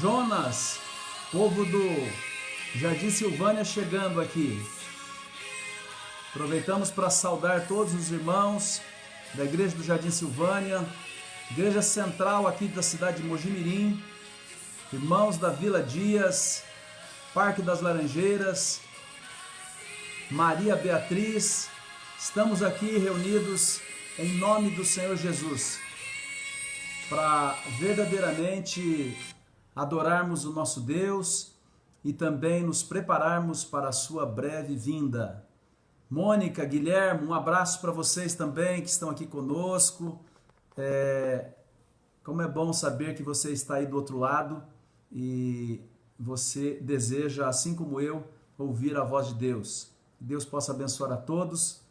Jonas, povo do Jardim Silvânia chegando aqui. Aproveitamos para saudar todos os irmãos da Igreja do Jardim Silvânia, Igreja Central aqui da cidade de Mojimirim, irmãos da Vila Dias, Parque das Laranjeiras, Maria Beatriz. Estamos aqui reunidos em nome do Senhor Jesus para verdadeiramente adorarmos o nosso Deus e também nos prepararmos para a sua breve vinda. Mônica, Guilherme, um abraço para vocês também que estão aqui conosco. Como é bom saber que você está aí do outro lado e você deseja, assim como eu, ouvir a voz de Deus. Que Deus possa abençoar a todos.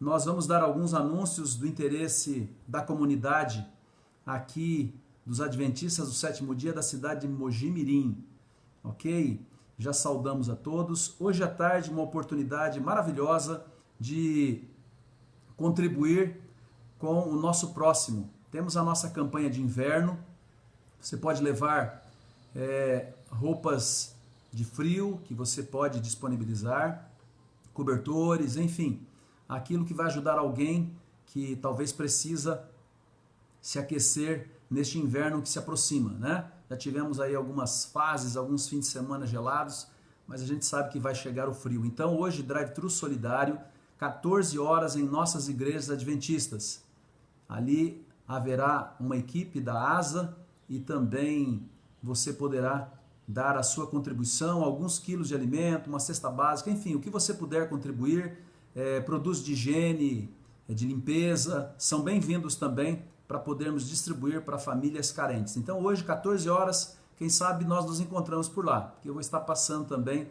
Nós vamos dar alguns anúncios do interesse da comunidade aqui dos Adventistas do Sétimo Dia da cidade de Mojimirim, ok? Já saudamos a todos. Hoje à tarde, uma oportunidade maravilhosa de contribuir com o nosso próximo. Temos a nossa campanha de inverno. Você pode levar roupas de frio que você pode disponibilizar, cobertores, enfim, aquilo que vai ajudar alguém que talvez precisa se aquecer neste inverno que se aproxima, né? Já tivemos aí algumas fases, alguns fins de semana gelados, mas a gente sabe que vai chegar o frio. Então hoje, drive-thru solidário, 14 horas em nossas igrejas adventistas. Ali haverá uma equipe da ASA e também você poderá dar a sua contribuição, alguns quilos de alimento, uma cesta básica, enfim, o que você puder contribuir, produtos de higiene, de limpeza, são bem-vindos também para podermos distribuir para famílias carentes. Então hoje, 14 horas, quem sabe nós nos encontramos por lá, porque eu vou estar passando também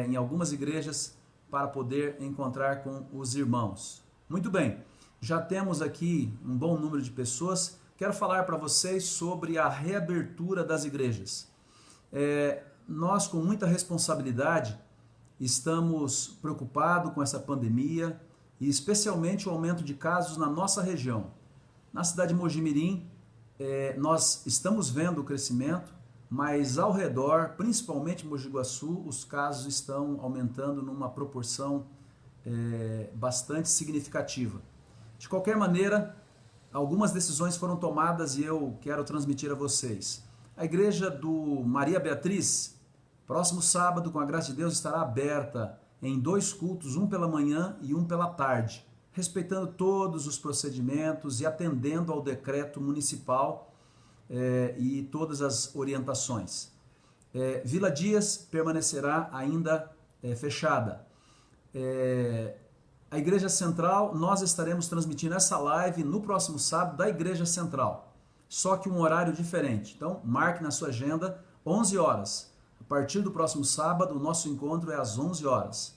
em algumas igrejas para poder encontrar com os irmãos. Muito bem, já temos aqui um bom número de pessoas. Quero falar para vocês sobre a reabertura das igrejas. Nós, com muita responsabilidade, estamos preocupados com essa pandemia e especialmente o aumento de casos na nossa região. Na cidade de Mojimirim, nós estamos vendo o crescimento, mas ao redor, principalmente em Mogi Guaçu, os casos estão aumentando numa proporção bastante significativa. De qualquer maneira, algumas decisões foram tomadas e eu quero transmitir a vocês. A igreja do Maria Beatriz, próximo sábado, com a graça de Deus, estará aberta em 2 cultos, um pela manhã e um pela tarde, respeitando todos os procedimentos e atendendo ao decreto municipal e todas as orientações. Vila Dias permanecerá ainda fechada. A Igreja Central, nós estaremos transmitindo essa live no próximo sábado da Igreja Central, só que um horário diferente. Então, marque na sua agenda, 11 horas. A partir do próximo sábado, o nosso encontro é às 11 horas.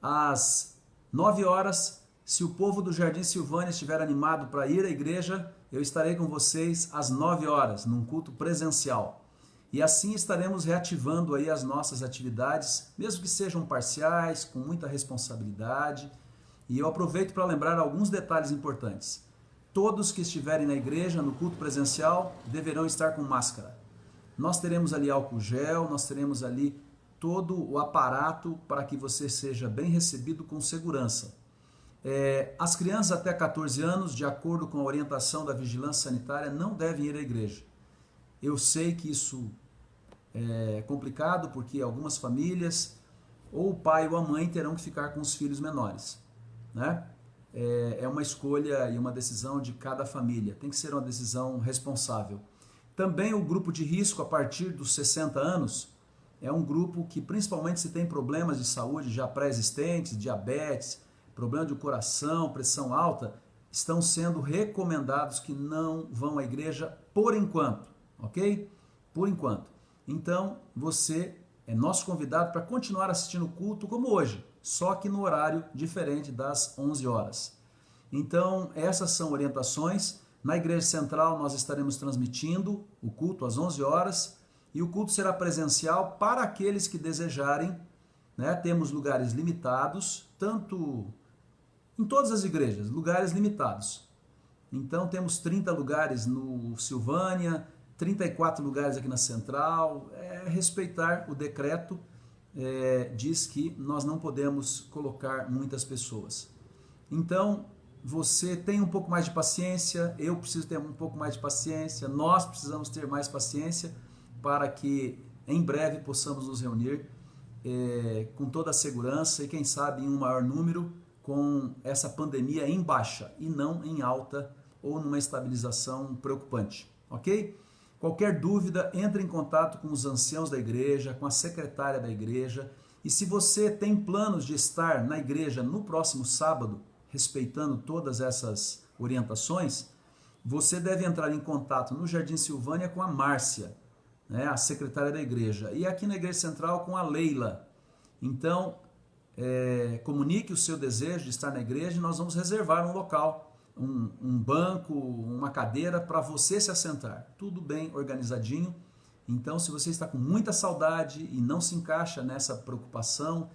Às 9 horas, se o povo do Jardim Silvânia estiver animado para ir à igreja, eu estarei com vocês às 9 horas, num culto presencial. E assim estaremos reativando aí as nossas atividades, mesmo que sejam parciais, com muita responsabilidade. E eu aproveito para lembrar alguns detalhes importantes. Todos que estiverem na igreja, no culto presencial, deverão estar com máscara. Nós teremos ali álcool gel, nós teremos ali todo o aparato para que você seja bem recebido com segurança. As crianças até 14 anos, de acordo com a orientação da vigilância sanitária, não devem ir à igreja. Eu sei que isso é complicado porque algumas famílias, ou o pai ou a mãe, terão que ficar com os filhos menores, né? É uma escolha e uma decisão de cada família, tem que ser uma decisão responsável. Também o grupo de risco a partir dos 60 anos é um grupo que, principalmente se tem problemas de saúde já pré-existentes, diabetes, problema de coração, pressão alta, estão sendo recomendados que não vão à igreja por enquanto, ok? Por enquanto. Então, você é nosso convidado para continuar assistindo o culto como hoje, só que no horário diferente das 11 horas. Então, essas são orientações. Na Igreja Central, nós estaremos transmitindo o culto às 11 horas e o culto será presencial para aqueles que desejarem, né? Temos lugares limitados, tanto em todas as igrejas, lugares limitados. Então temos 30 lugares no Silvânia, 34 lugares aqui na central, respeitar o decreto, diz que nós não podemos colocar muitas pessoas. Então, você tem um pouco mais de paciência, eu preciso ter um pouco mais de paciência, nós precisamos ter mais paciência para que em breve possamos nos reunir com toda a segurança e quem sabe em um maior número, com essa pandemia em baixa e não em alta ou numa estabilização preocupante, ok? Qualquer dúvida, entre em contato com os anciãos da igreja, com a secretária da igreja, e se você tem planos de estar na igreja no próximo sábado, respeitando todas essas orientações, você deve entrar em contato no Jardim Silvânia com a Márcia, né, a secretária da igreja, e aqui na Igreja Central com a Leila. Então, comunique o seu desejo de estar na igreja e nós vamos reservar um local, um banco, uma cadeira para você se assentar. Tudo bem organizadinho. Então, se você está com muita saudade e não se encaixa nessa preocupação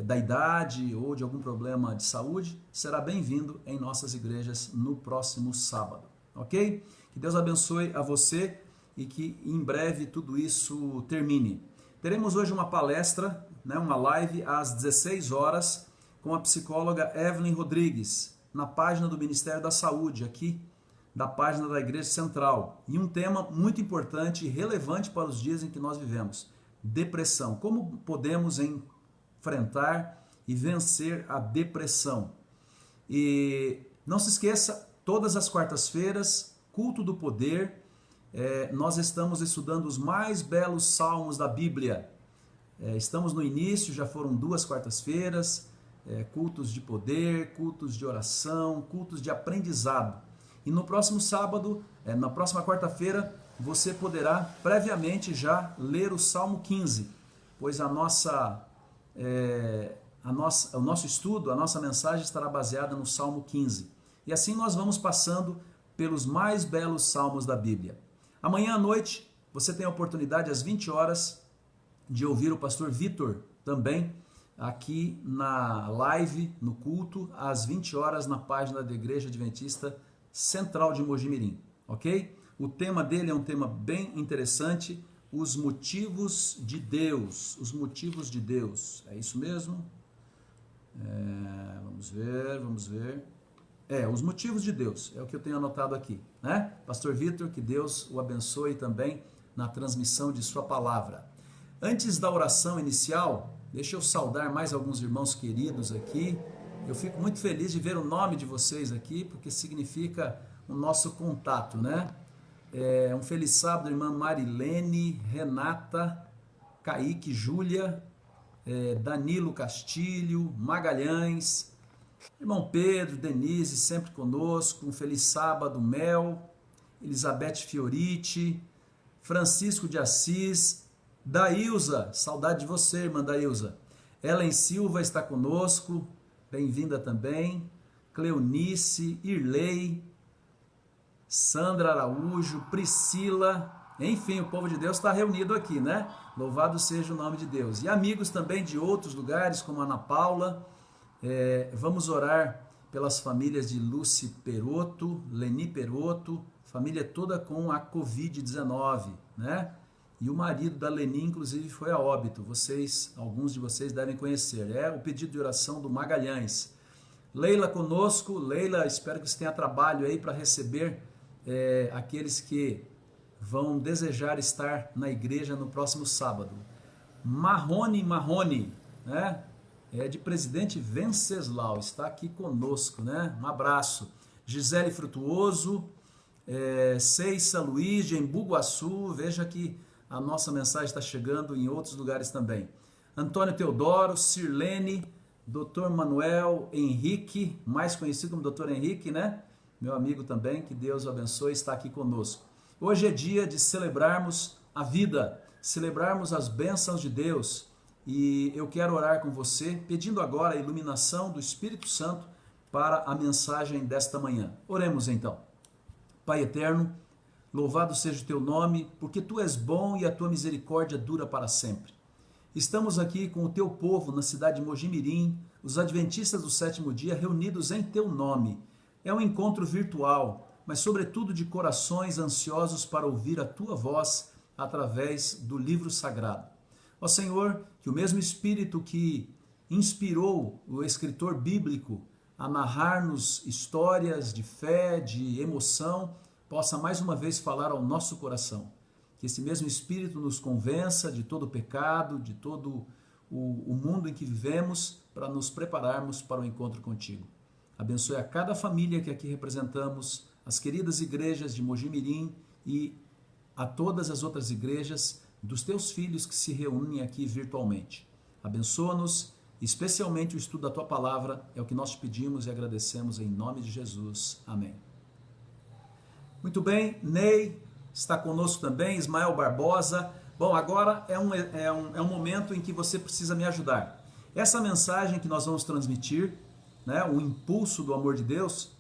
da idade ou de algum problema de saúde, será bem-vindo em nossas igrejas no próximo sábado, ok? Que Deus abençoe a você e que em breve tudo isso termine. Teremos hoje uma palestra, né, uma live às 16 horas com a psicóloga Evelyn Rodrigues, na página do Ministério da Saúde, aqui da página da Igreja Central. E um tema muito importante e relevante para os dias em que nós vivemos: depressão. Como podemos enfrentar e vencer a depressão? E não se esqueça, todas as quartas-feiras, culto do poder, nós estamos estudando os mais belos salmos da Bíblia. Estamos no início, já foram 2 quartas-feiras, cultos de poder, cultos de oração, cultos de aprendizado. E no próximo sábado, na próxima quarta-feira, você poderá previamente já ler o Salmo 15, pois o nosso estudo, a nossa mensagem estará baseada no Salmo 15. E assim nós vamos passando pelos mais belos salmos da Bíblia. Amanhã à noite, você tem a oportunidade, às 20 horas, de ouvir o pastor Vitor também, aqui na live, no culto, às 20 horas, na página da Igreja Adventista Central de Mojimirim, ok? O tema dele é um tema bem interessante, os motivos de Deus. Os motivos de Deus, é isso mesmo? Vamos ver. Os motivos de Deus, é o que eu tenho anotado aqui, né? Pastor Vitor, que Deus o abençoe também na transmissão de sua palavra. Antes da oração inicial, deixa eu saudar mais alguns irmãos queridos aqui. Eu fico muito feliz de ver o nome de vocês aqui, porque significa o nosso contato, né? Um feliz sábado, irmã Marilene, Renata, Kaique, Júlia, Danilo Castilho, Magalhães, irmão Pedro, Denise, sempre conosco. Um feliz sábado, Mel, Elizabeth Fioriti, Francisco de Assis, Daílza, saudade de você, irmã Daílza. Ellen Silva está conosco, bem-vinda também. Cleonice, Irlei, Sandra Araújo, Priscila, enfim, o povo de Deus está reunido aqui, né? Louvado seja o nome de Deus. E amigos também de outros lugares, como Ana Paula. Vamos orar pelas famílias de Lucy Perotto, Leni Perotto, família toda com a Covid-19, né? E o marido da Leni, inclusive, foi a óbito. Alguns de vocês devem conhecer. É o pedido de oração do Magalhães. Leila conosco. Leila, espero que você tenha trabalho aí para receber aqueles que vão desejar estar na igreja no próximo sábado. Marrone, né? De Presidente Venceslau, está aqui conosco, né? Um abraço. Gisele Frutuoso, Ceissa Luiz, de Embu-Guaçu, veja que a nossa mensagem está chegando em outros lugares também. Antônio Teodoro, Sirlene, Dr. Manuel Henrique, mais conhecido como Dr. Henrique, né? Meu amigo também, que Deus o abençoe, está aqui conosco. Hoje é dia de celebrarmos a vida, celebrarmos as bênçãos de Deus. E eu quero orar com você, pedindo agora a iluminação do Espírito Santo para a mensagem desta manhã. Oremos então. Pai eterno, louvado seja o teu nome, porque tu és bom e a tua misericórdia dura para sempre. Estamos aqui com o teu povo na cidade de Mojimirim, os adventistas do sétimo dia reunidos em teu nome. É um encontro virtual, mas sobretudo de corações ansiosos para ouvir a tua voz através do livro sagrado. Ó Senhor, que o mesmo Espírito que inspirou o escritor bíblico a narrar-nos histórias de fé, de emoção, possa mais uma vez falar ao nosso coração. Que esse mesmo Espírito nos convença de todo o pecado, de todo o mundo em que vivemos, para nos prepararmos para o encontro contigo. Abençoe a cada família que aqui representamos, as queridas igrejas de Mogi Mirim e a todas as outras igrejas dos teus filhos que se reúnem aqui virtualmente. Abençoa-nos, especialmente o estudo da tua palavra, é o que nós te pedimos e agradecemos em nome de Jesus. Amém. Muito bem, Ney está conosco também, Ismael Barbosa. Bom, agora é um momento em que você precisa me ajudar. Essa mensagem que nós vamos transmitir, né, o impulso do amor de Deus,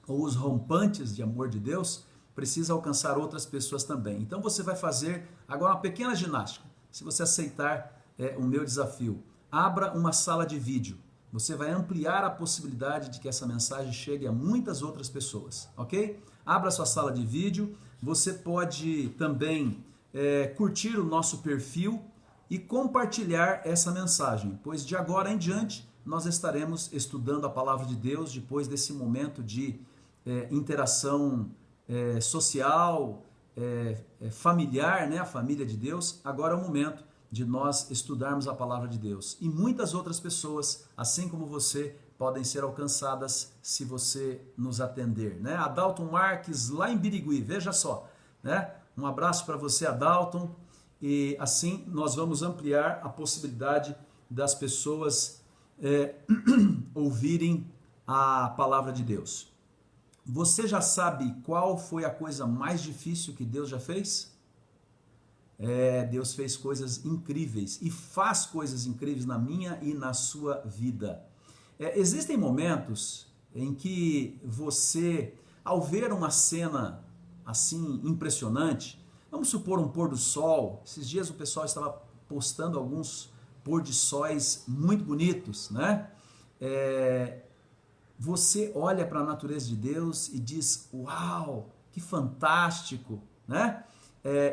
ou os rompantes de amor de Deus, precisa alcançar outras pessoas também. Então você vai fazer agora uma pequena ginástica, se você aceitar o meu desafio. Abra uma sala de vídeo. Você vai ampliar a possibilidade de que essa mensagem chegue a muitas outras pessoas, ok? Abra sua sala de vídeo. Você pode também curtir o nosso perfil e compartilhar essa mensagem, pois de agora em diante nós estaremos estudando a palavra de Deus depois desse momento de interação social, familiar, né? A família de Deus. Agora é o momento de nós estudarmos a palavra de Deus. E muitas outras pessoas, assim como você, podem ser alcançadas se você nos atender, né? Adalton Marques, lá em Birigui, veja só, né? Um abraço para você, Adalton, e assim nós vamos ampliar a possibilidade das pessoas ouvirem a palavra de Deus. Você já sabe qual foi a coisa mais difícil que Deus já fez? Deus fez coisas incríveis e faz coisas incríveis na minha e na sua vida. Existem momentos em que você, ao ver uma cena assim impressionante, vamos supor um pôr do sol, esses dias o pessoal estava postando alguns pôr de sóis muito bonitos, né? Você olha para a natureza de Deus e diz, uau, que fantástico, né?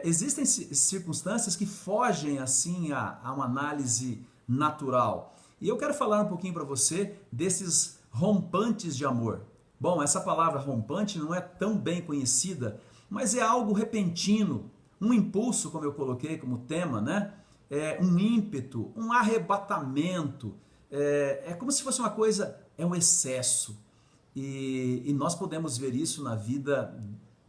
Existem circunstâncias que fogem assim a uma análise natural. E eu quero falar um pouquinho para você desses rompantes de amor. Bom, essa palavra rompante não é tão bem conhecida, mas é algo repentino, um impulso, como eu coloquei como tema, né? Um ímpeto, um arrebatamento, como se fosse uma coisa, um excesso. E nós podemos ver isso na vida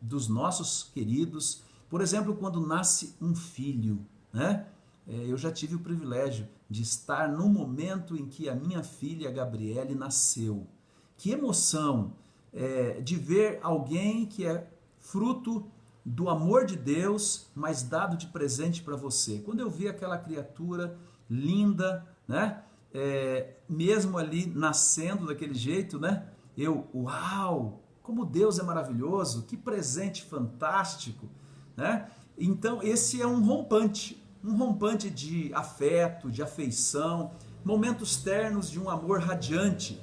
dos nossos queridos, por exemplo, quando nasce um filho, né? Eu já tive o privilégio de estar no momento em que a minha filha Gabriele nasceu. Que emoção de ver alguém que é fruto do amor de Deus, mas dado de presente para você. Quando eu vi aquela criatura linda, né? Mesmo ali nascendo daquele jeito, né? Uau, como Deus é maravilhoso, que presente fantástico, né? Então esse é um rompante de afeto, de afeição, momentos ternos de um amor radiante.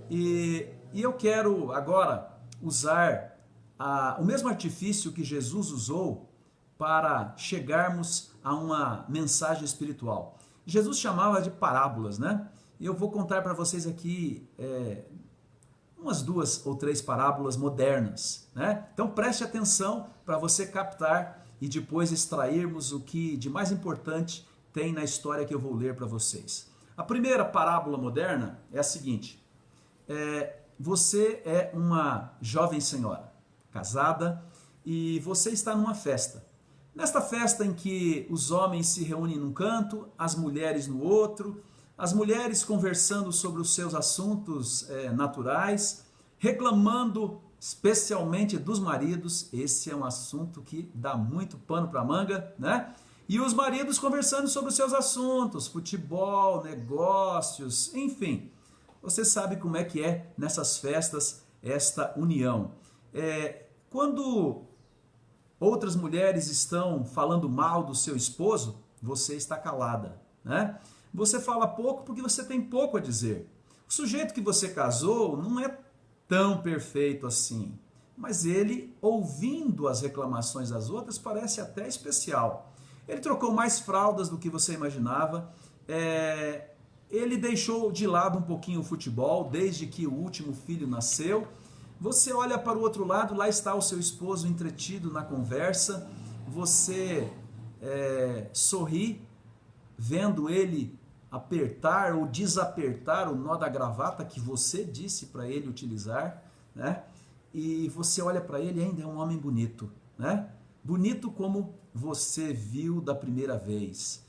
E eu quero agora usar o mesmo artifício que Jesus usou para chegarmos a uma mensagem espiritual. Jesus chamava de parábolas, né? E eu vou contar para vocês aqui umas 2 ou 3 parábolas modernas, né? Então preste atenção para você captar e depois extrairmos o que de mais importante tem na história que eu vou ler para vocês. A primeira parábola moderna é a seguinte: você é uma jovem senhora, casada, e você está numa festa. Nesta festa em que os homens se reúnem num canto, as mulheres no outro, as mulheres conversando sobre os seus assuntos naturais, reclamando especialmente dos maridos. Esse é um assunto que dá muito pano para manga, né? E os maridos conversando sobre os seus assuntos, futebol, negócios, enfim. Você sabe como é que é nessas festas esta união. Quando outras mulheres estão falando mal do seu esposo, você está calada, né? Você fala pouco porque você tem pouco a dizer. O sujeito que você casou não é tão perfeito assim. mas ele, ouvindo as reclamações das outras, parece até especial. Ele trocou mais fraldas do que você imaginava, ele deixou de lado um pouquinho o futebol, desde que o último filho nasceu. Você olha para o outro lado, lá está o seu esposo entretido na conversa, você sorri, vendo ele apertar ou desapertar o nó da gravata que você disse para ele utilizar, né? E você olha para ele e ainda é um homem bonito, né? Bonito como você viu da primeira vez.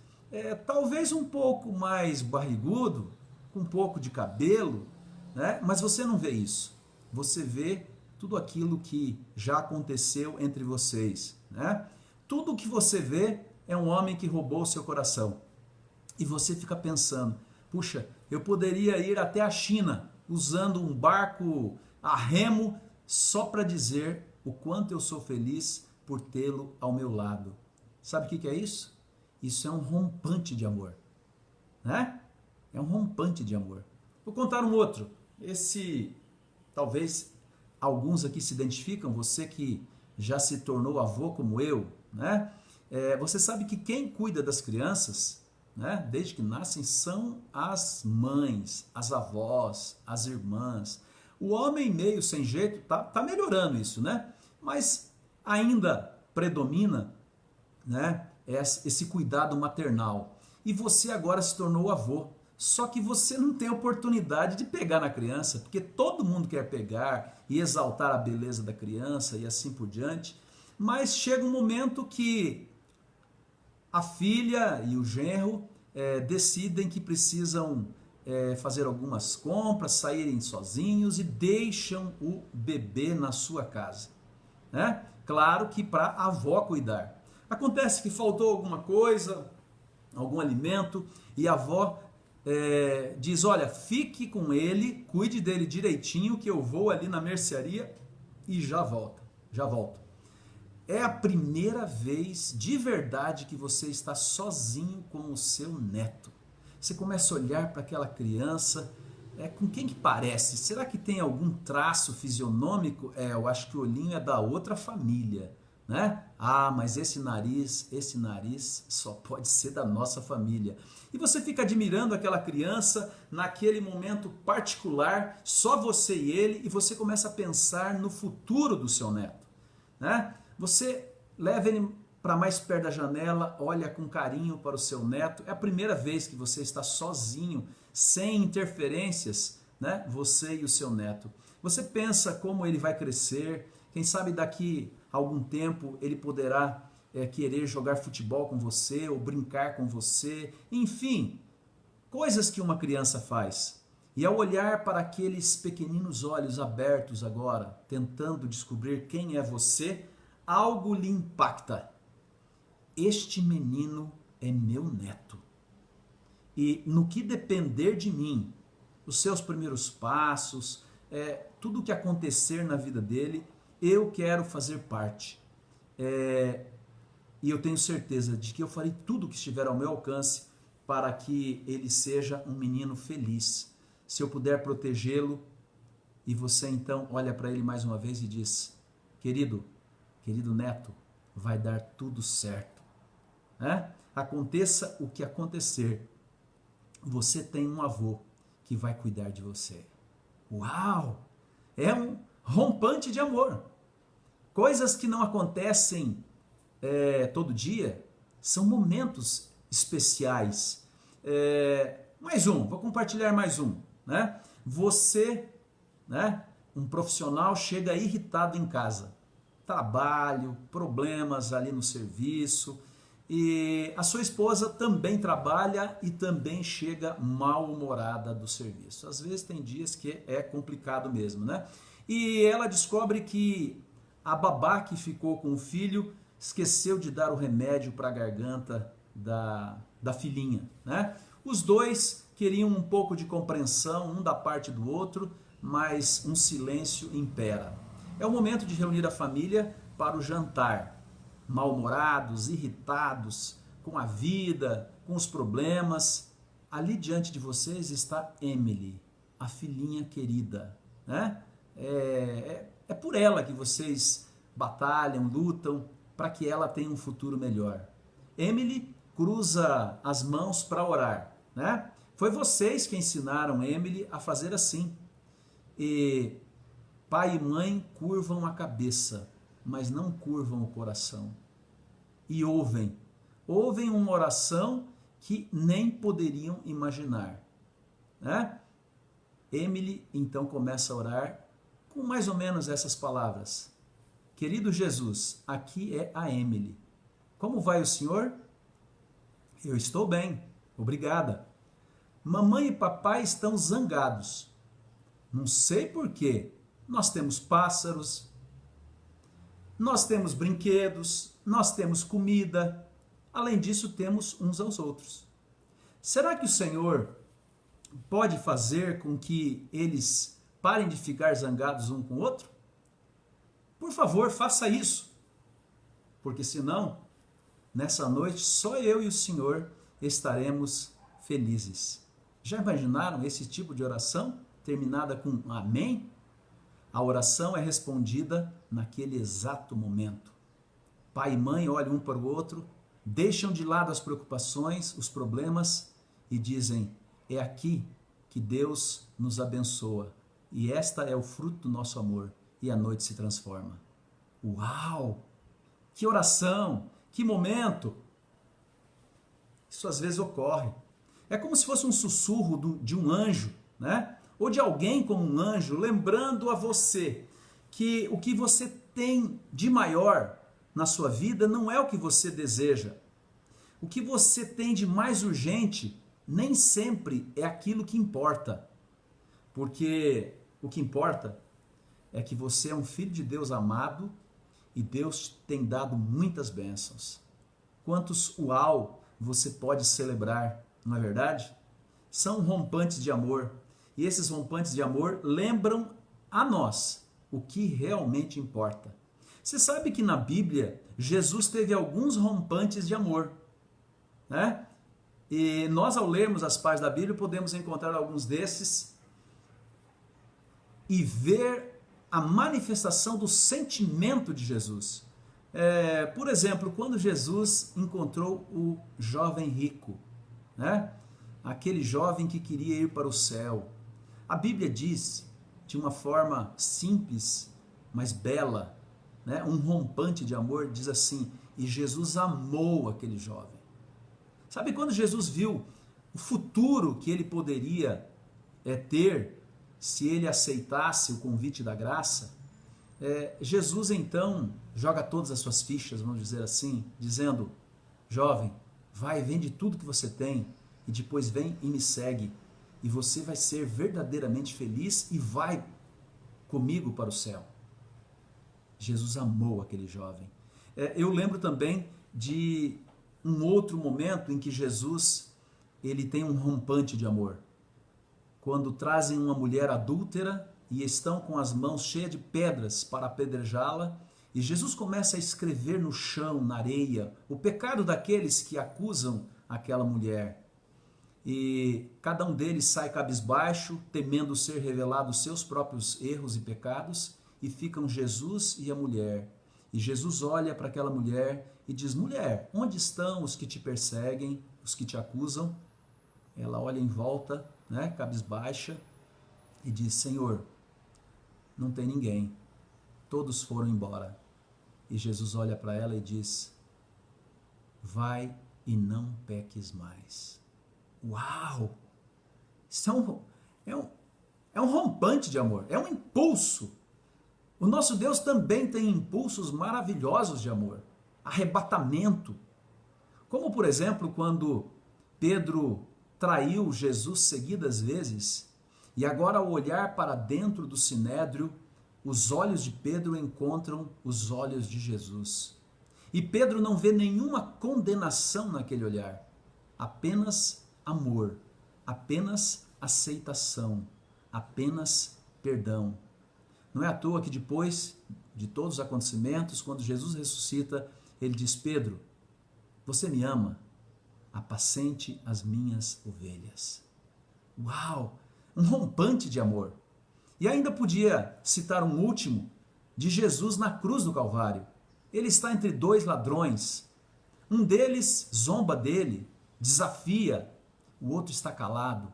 Talvez um pouco mais barrigudo, com um pouco de cabelo, né? Mas você não vê isso. Você vê tudo aquilo que já aconteceu entre vocês, né? Tudo o que você vê é um homem que roubou o seu coração. E você fica pensando, puxa, eu poderia ir até a China usando um barco a remo só para dizer o quanto eu sou feliz por tê-lo ao meu lado. Sabe o que é isso? Isso é um rompante de amor, né? É um rompante de amor. Vou contar um outro. Talvez alguns aqui se identificam, você que já se tornou avô como eu, né? Você sabe que quem cuida das crianças, né, desde que nascem, são as mães, as avós, as irmãs. O homem meio sem jeito tá melhorando isso, né? Mas ainda predomina, né, esse cuidado maternal. E você agora se tornou avô. Só que você não tem oportunidade de pegar na criança, porque todo mundo quer pegar e exaltar a beleza da criança e assim por diante. Mas chega um momento que a filha e o genro decidem que precisam fazer algumas compras, saírem sozinhos e deixam o bebê na sua casa, né? Claro que para a avó cuidar. Acontece que faltou alguma coisa, algum alimento, e a avó diz, olha, fique com ele, cuide dele direitinho, que eu vou ali na mercearia e já volto. É a primeira vez de verdade que você está sozinho com o seu neto. Você começa a olhar para aquela criança, com quem que parece? Será que tem algum traço fisionômico? Eu acho que o olhinho é da outra família, né? Ah, mas esse nariz só pode ser da nossa família. E você fica admirando aquela criança naquele momento particular, só você e ele, e você começa a pensar no futuro do seu neto, né? Você leva ele para mais perto da janela, olha com carinho para o seu neto. É a primeira vez que você está sozinho, sem interferências, né? Você e o seu neto. Você pensa como ele vai crescer. Quem sabe daqui a algum tempo ele poderá querer jogar futebol com você ou brincar com você. Enfim, coisas que uma criança faz. E ao olhar para aqueles pequeninos olhos abertos agora, tentando descobrir quem é você, algo lhe impacta. Este menino é meu neto. E no que depender de mim, os seus primeiros passos, tudo o que acontecer na vida dele, eu quero fazer parte. E eu tenho certeza de que eu farei tudo o que estiver ao meu alcance para que ele seja um menino feliz. Se eu puder protegê-lo, e você então olha para ele mais uma vez e diz, querido neto, vai dar tudo certo, né? Aconteça o que acontecer, você tem um avô que vai cuidar de você. Uau! É um rompante de amor. Coisas que não acontecem todo dia, são momentos especiais. Vou compartilhar mais um, né? Você, né, um profissional, chega irritado em casa. Trabalho, problemas ali no serviço, e a sua esposa também trabalha e também chega mal-humorada do serviço. Às vezes tem dias que é complicado mesmo, né? E ela descobre que a babá que ficou com o filho esqueceu de dar o remédio para a garganta da filhinha, né? Os dois queriam um pouco de compreensão, um da parte do outro, mas um silêncio impera. É o momento de reunir a família para o jantar. Mal-humorados, irritados com a vida, com os problemas. Ali diante de vocês está Emily, a filhinha querida, né? É por ela que vocês batalham, lutam, para que ela tenha um futuro melhor. Emily cruza as mãos para orar, né? Foi vocês que ensinaram Emily a fazer assim. E pai e mãe curvam a cabeça, mas não curvam o coração. E ouvem uma oração que nem poderiam imaginar, né? Emily então começa a orar com mais ou menos essas palavras: querido Jesus, aqui é a Emily. Como vai o senhor? Eu estou bem, obrigada. Mamãe e papai estão zangados. Não sei por quê. Nós temos pássaros, nós temos brinquedos, nós temos comida. Além disso, temos uns aos outros. Será que o Senhor pode fazer com que eles parem de ficar zangados um com o outro? Por favor, faça isso. Porque senão, nessa noite, só eu e o Senhor estaremos felizes. Já imaginaram esse tipo de oração terminada com amém? A oração é respondida naquele exato momento. Pai e mãe olham um para o outro, deixam de lado as preocupações, os problemas e dizem: é aqui que Deus nos abençoa e esta é o fruto do nosso amor, e a noite se transforma. Uau! Que oração! Que momento! Isso às vezes ocorre. É como se fosse um sussurro de um anjo, né? Ou de alguém como um anjo, lembrando a você que o que você tem de maior na sua vida não é o que você deseja. O que você tem de mais urgente nem sempre é aquilo que importa. Porque o que importa é que você é um filho de Deus amado e Deus tem dado muitas bênçãos. Quantos uau você pode celebrar, não é verdade? São rompantes de amor. E esses rompantes de amor lembram a nós o que realmente importa. Você sabe que na Bíblia, Jesus teve alguns rompantes de amor, né? E nós, ao lermos as páginas da Bíblia, podemos encontrar alguns desses e ver a manifestação do sentimento de Jesus. Por exemplo, quando Jesus encontrou o jovem rico, né? Aquele jovem que queria ir para o céu. A Bíblia diz, de uma forma simples, mas bela, né? Um rompante de amor, diz assim: e Jesus amou aquele jovem. Sabe quando Jesus viu o futuro que ele poderia ter se ele aceitasse o convite da graça? Jesus então joga todas as suas fichas, vamos dizer assim, dizendo: jovem, vai, vende tudo que você tem e depois vem e me segue. E você vai ser verdadeiramente feliz e vai comigo para o céu. Jesus amou aquele jovem. Eu lembro também de um outro momento em que Jesus ele tem um rompante de amor. Quando trazem uma mulher adúltera e estão com as mãos cheias de pedras para apedrejá-la, e Jesus começa a escrever no chão, na areia, o pecado daqueles que acusam aquela mulher. E cada um deles sai cabisbaixo, temendo ser revelado os seus próprios erros e pecados, e ficam Jesus e a mulher. E Jesus olha para aquela mulher e diz: mulher, onde estão os que te perseguem, os que te acusam? Ela olha em volta, né, cabisbaixa, e diz: Senhor, não tem ninguém, todos foram embora. E Jesus olha para ela e diz: vai e não peques mais. Uau! Isso é um rompante de amor, é um impulso. O nosso Deus também tem impulsos maravilhosos de amor, arrebatamento. Como, por exemplo, quando Pedro traiu Jesus seguidas vezes, e agora, ao olhar para dentro do sinédrio, os olhos de Pedro encontram os olhos de Jesus. E Pedro não vê nenhuma condenação naquele olhar, apenas amor, apenas aceitação, apenas perdão. Não é à toa que depois de todos os acontecimentos, quando Jesus ressuscita, ele diz: Pedro, você me ama? Apacente as minhas ovelhas. Uau! Um rompante de amor. E ainda podia citar um último, de Jesus na cruz do Calvário. Ele está entre dois ladrões. Um deles zomba dele, desafia, o outro está calado.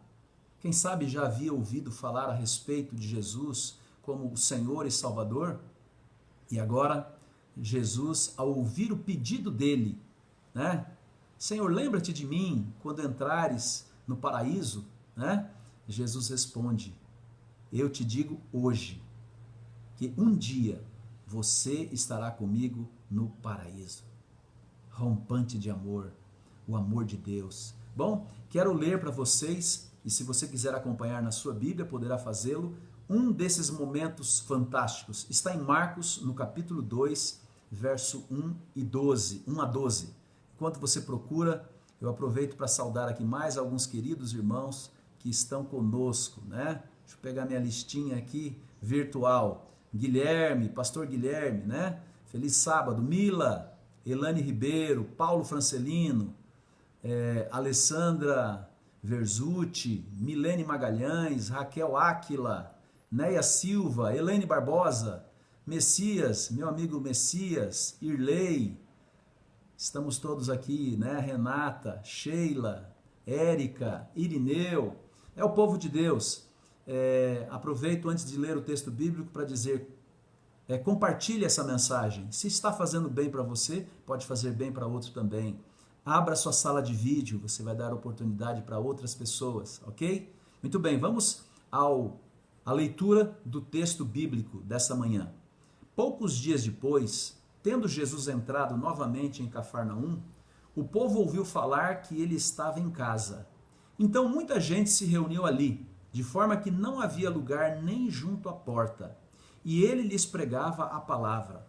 Quem sabe já havia ouvido falar a respeito de Jesus como o Senhor e Salvador? E agora, Jesus, ao ouvir o pedido dele, né? Senhor, lembra-te de mim quando entrares no paraíso, né? Jesus responde, eu te digo hoje, que um dia você estará comigo no paraíso. Rompante de amor, o amor de Deus. Bom, quero ler para vocês, e se você quiser acompanhar na sua Bíblia, poderá fazê-lo, um desses momentos fantásticos. Está em Marcos, no capítulo 2, verso 1 a 12. Enquanto você procura, eu aproveito para saudar aqui mais alguns queridos irmãos que estão conosco, né? Deixa eu pegar minha listinha aqui, virtual. Guilherme, pastor Guilherme, né? Feliz sábado. Mila, Elane Ribeiro, Paulo Francelino, Alessandra Verzuti, Milene Magalhães, Raquel Áquila, Neia Silva, Elaine Barbosa, Messias, meu amigo Messias, Irlei, estamos todos aqui, né? Renata, Sheila, Érica, Irineu, é o povo de Deus. Aproveito antes de ler o texto bíblico para dizer, compartilhe essa mensagem. Se está fazendo bem para você, pode fazer bem para outros também. Abra sua sala de vídeo, você vai dar oportunidade para outras pessoas, ok? Muito bem, vamos à leitura do texto bíblico dessa manhã. Poucos dias depois, tendo Jesus entrado novamente em Cafarnaum, o povo ouviu falar que ele estava em casa. Então muita gente se reuniu ali, de forma que não havia lugar nem junto à porta, e ele lhes pregava a palavra.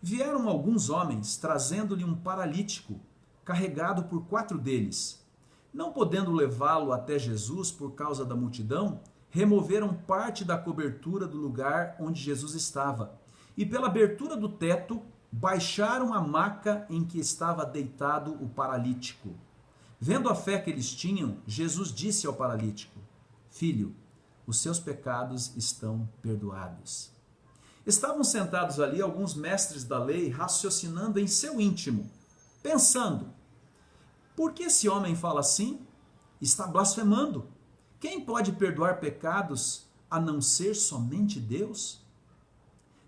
Vieram alguns homens, trazendo-lhe um paralítico, carregado por 4 deles. Não podendo levá-lo até Jesus por causa da multidão, removeram parte da cobertura do lugar onde Jesus estava, e pela abertura do teto, baixaram a maca em que estava deitado o paralítico. Vendo a fé que eles tinham, Jesus disse ao paralítico, filho, os seus pecados estão perdoados. Estavam sentados ali alguns mestres da lei, raciocinando em seu íntimo, pensando, por que esse homem fala assim? Está blasfemando. Quem pode perdoar pecados a não ser somente Deus?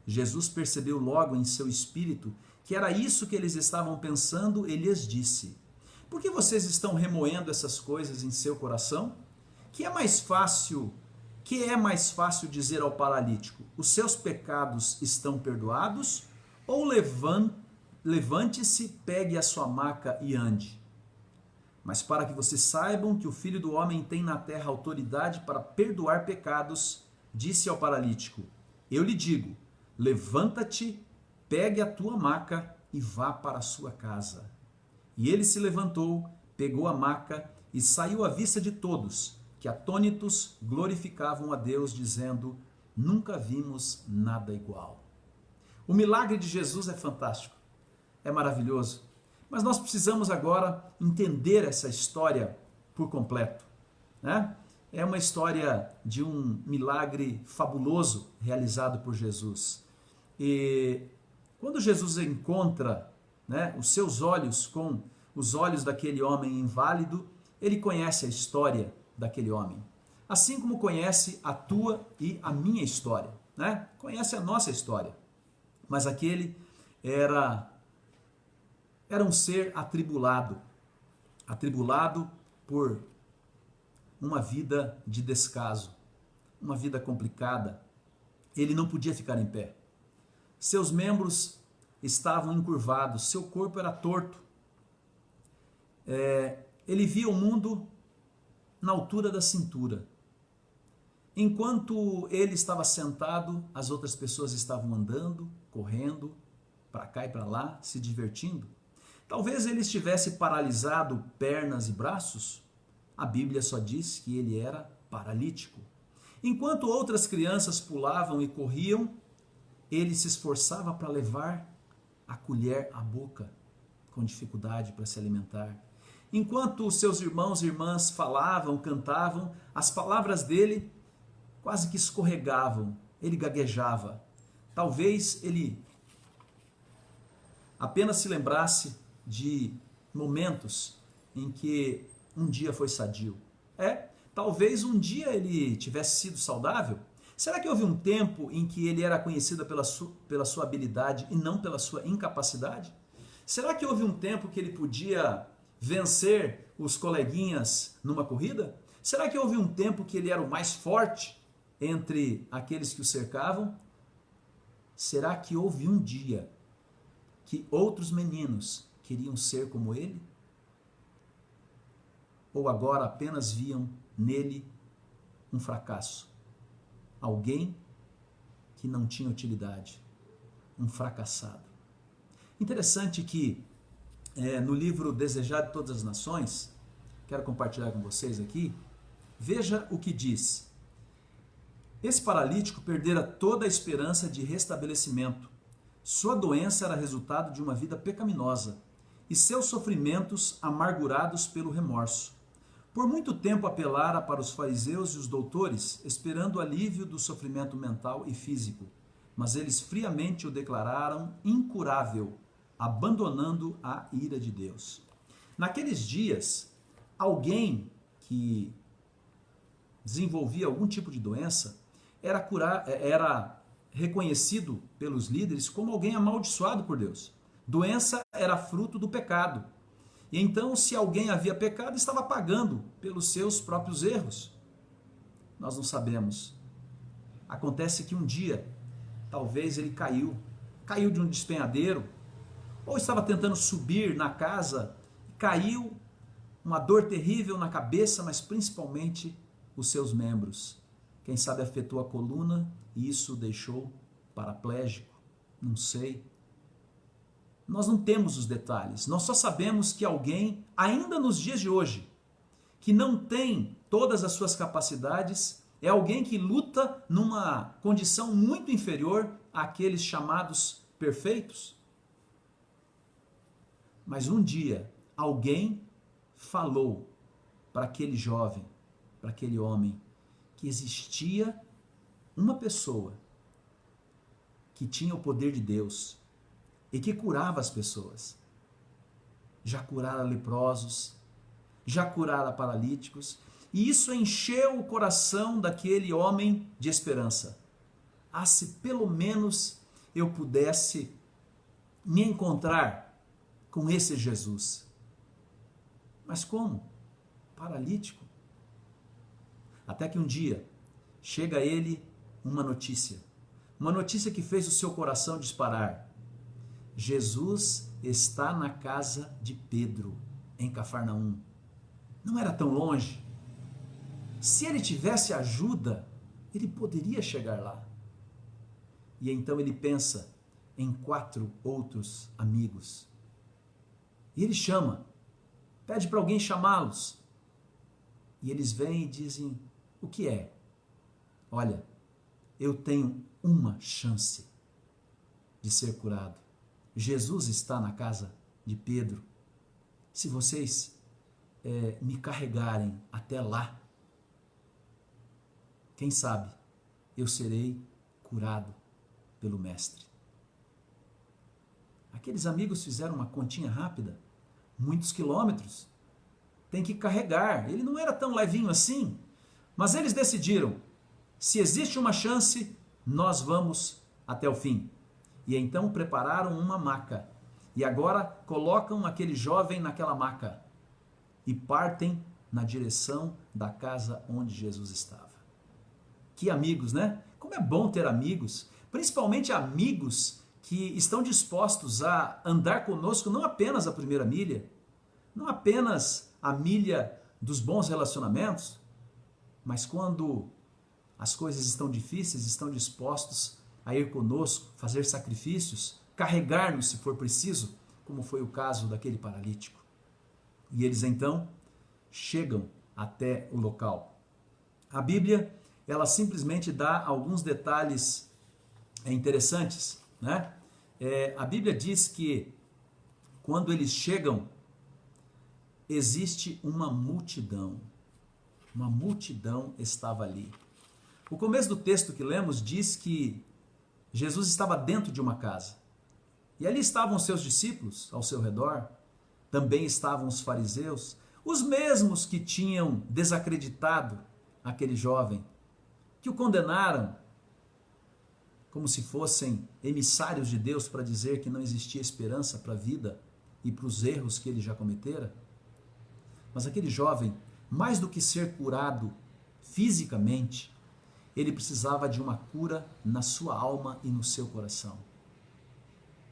Jesus percebeu logo em seu espírito que era isso que eles estavam pensando e lhes disse, por que vocês estão remoendo essas coisas em seu coração? Que é mais fácil dizer ao paralítico, os seus pecados estão perdoados? Ou levante-se, pegue a sua maca e ande. Mas para que vocês saibam que o Filho do Homem tem na terra autoridade para perdoar pecados, disse ao paralítico, eu lhe digo, levanta-te, pegue a tua maca e vá para a sua casa. E ele se levantou, pegou a maca e saiu à vista de todos, que atônitos glorificavam a Deus, dizendo, nunca vimos nada igual. O milagre de Jesus é fantástico, é maravilhoso, mas nós precisamos agora entender essa história por completo, né? É uma história de um milagre fabuloso realizado por Jesus. E quando Jesus encontra, né, os seus olhos com os olhos daquele homem inválido, ele conhece a história daquele homem. Assim como conhece a tua e a minha história, né? Conhece a nossa história. Mas aquele era um ser atribulado por uma vida de descaso, uma vida complicada. Ele não podia ficar em pé. Seus membros estavam encurvados, seu corpo era torto. Ele via o mundo na altura da cintura. Enquanto ele estava sentado, as outras pessoas estavam andando, correndo, para cá e para lá, se divertindo. Talvez ele estivesse paralisado, pernas e braços. A Bíblia só diz que ele era paralítico. Enquanto outras crianças pulavam e corriam, ele se esforçava para levar a colher à boca, com dificuldade para se alimentar. Enquanto seus irmãos e irmãs falavam, cantavam, as palavras dele quase que escorregavam, ele gaguejava. Talvez ele apenas se lembrasse de momentos em que um dia foi sadio. Talvez um dia ele tivesse sido saudável. Será que houve um tempo em que ele era conhecido pela sua habilidade e não pela sua incapacidade? Será que houve um tempo que ele podia vencer os coleguinhas numa corrida? Será que houve um tempo que ele era o mais forte entre aqueles que o cercavam? Será que houve um dia que outros meninos queriam ser como ele? Ou agora apenas viam nele um fracasso? Alguém que não tinha utilidade, um fracassado. Interessante que no livro Desejado de Todas as Nações, quero compartilhar com vocês aqui, veja o que diz. Esse paralítico perdera toda a esperança de restabelecimento. Sua doença era resultado de uma vida pecaminosa e seus sofrimentos amargurados pelo remorso. Por muito tempo apelara para os fariseus e os doutores, esperando o alívio do sofrimento mental e físico, mas eles friamente o declararam incurável, abandonando a ira de Deus. Naqueles dias, alguém que desenvolvia algum tipo de doença era reconhecido pelos líderes como alguém amaldiçoado por Deus. Doença era fruto do pecado. E então, se alguém havia pecado, estava pagando pelos seus próprios erros. Nós não sabemos. Acontece que um dia, talvez ele caiu de um despenhadeiro, ou estava tentando subir na casa, caiu, uma dor terrível na cabeça, mas principalmente os seus membros. Quem sabe afetou a coluna e isso o deixou paraplégico, não sei. Nós não temos os detalhes, nós só sabemos que alguém, ainda nos dias de hoje, que não tem todas as suas capacidades, é alguém que luta numa condição muito inferior àqueles chamados perfeitos. Mas um dia, alguém falou para aquele jovem, para aquele homem, que existia uma pessoa que tinha o poder de Deus e que curava as pessoas. Já curara leprosos, já curara paralíticos, e isso encheu o coração daquele homem de esperança. Ah, se pelo menos eu pudesse me encontrar com esse Jesus. Mas como? Paralítico. Até que um dia chega a ele uma notícia que fez o seu coração disparar. Jesus está na casa de Pedro, em Cafarnaum. Não era tão longe. Se ele tivesse ajuda, ele poderia chegar lá. E então ele pensa em 4 outros amigos. E ele chama, pede para alguém chamá-los. E eles vêm e dizem, o que é? Olha, eu tenho uma chance de ser curado. Jesus está na casa de Pedro. Se vocês me carregarem até lá, quem sabe eu serei curado pelo Mestre. Aqueles amigos fizeram uma continha rápida, muitos quilômetros, tem que carregar. Ele não era tão levinho assim, mas eles decidiram, se existe uma chance, nós vamos até o fim. E então prepararam uma maca. E agora colocam aquele jovem naquela maca. E partem na direção da casa onde Jesus estava. Que amigos, né? Como é bom ter amigos. Principalmente amigos que estão dispostos a andar conosco não apenas a primeira milha. Não apenas a milha dos bons relacionamentos. Mas quando as coisas estão difíceis, estão dispostos a ir conosco, fazer sacrifícios, carregar-nos se for preciso, como foi o caso daquele paralítico. E eles então chegam até o local. A Bíblia, ela simplesmente dá alguns detalhes interessantes, né? A Bíblia diz que quando eles chegam, existe uma multidão. Uma multidão estava ali. O começo do texto que lemos diz que Jesus estava dentro de uma casa. E ali estavam os seus discípulos ao seu redor, também estavam os fariseus, os mesmos que tinham desacreditado aquele jovem, que o condenaram como se fossem emissários de Deus para dizer que não existia esperança para a vida e para os erros que ele já cometera. Mas aquele jovem, mais do que ser curado fisicamente, ele precisava de uma cura na sua alma e no seu coração.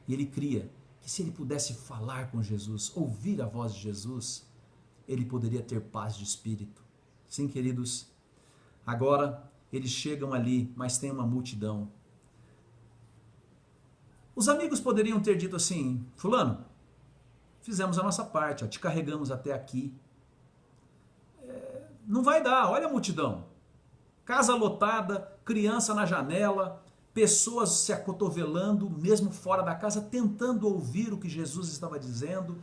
E ele cria que se ele pudesse falar com Jesus, ouvir a voz de Jesus, ele poderia ter paz de espírito. Sim, queridos, agora eles chegam ali, mas tem uma multidão. Os amigos poderiam ter dito assim: fulano, fizemos a nossa parte, ó, te carregamos até aqui. Não vai dar, olha a multidão. Casa lotada, criança na janela, pessoas se acotovelando, mesmo fora da casa, tentando ouvir o que Jesus estava dizendo,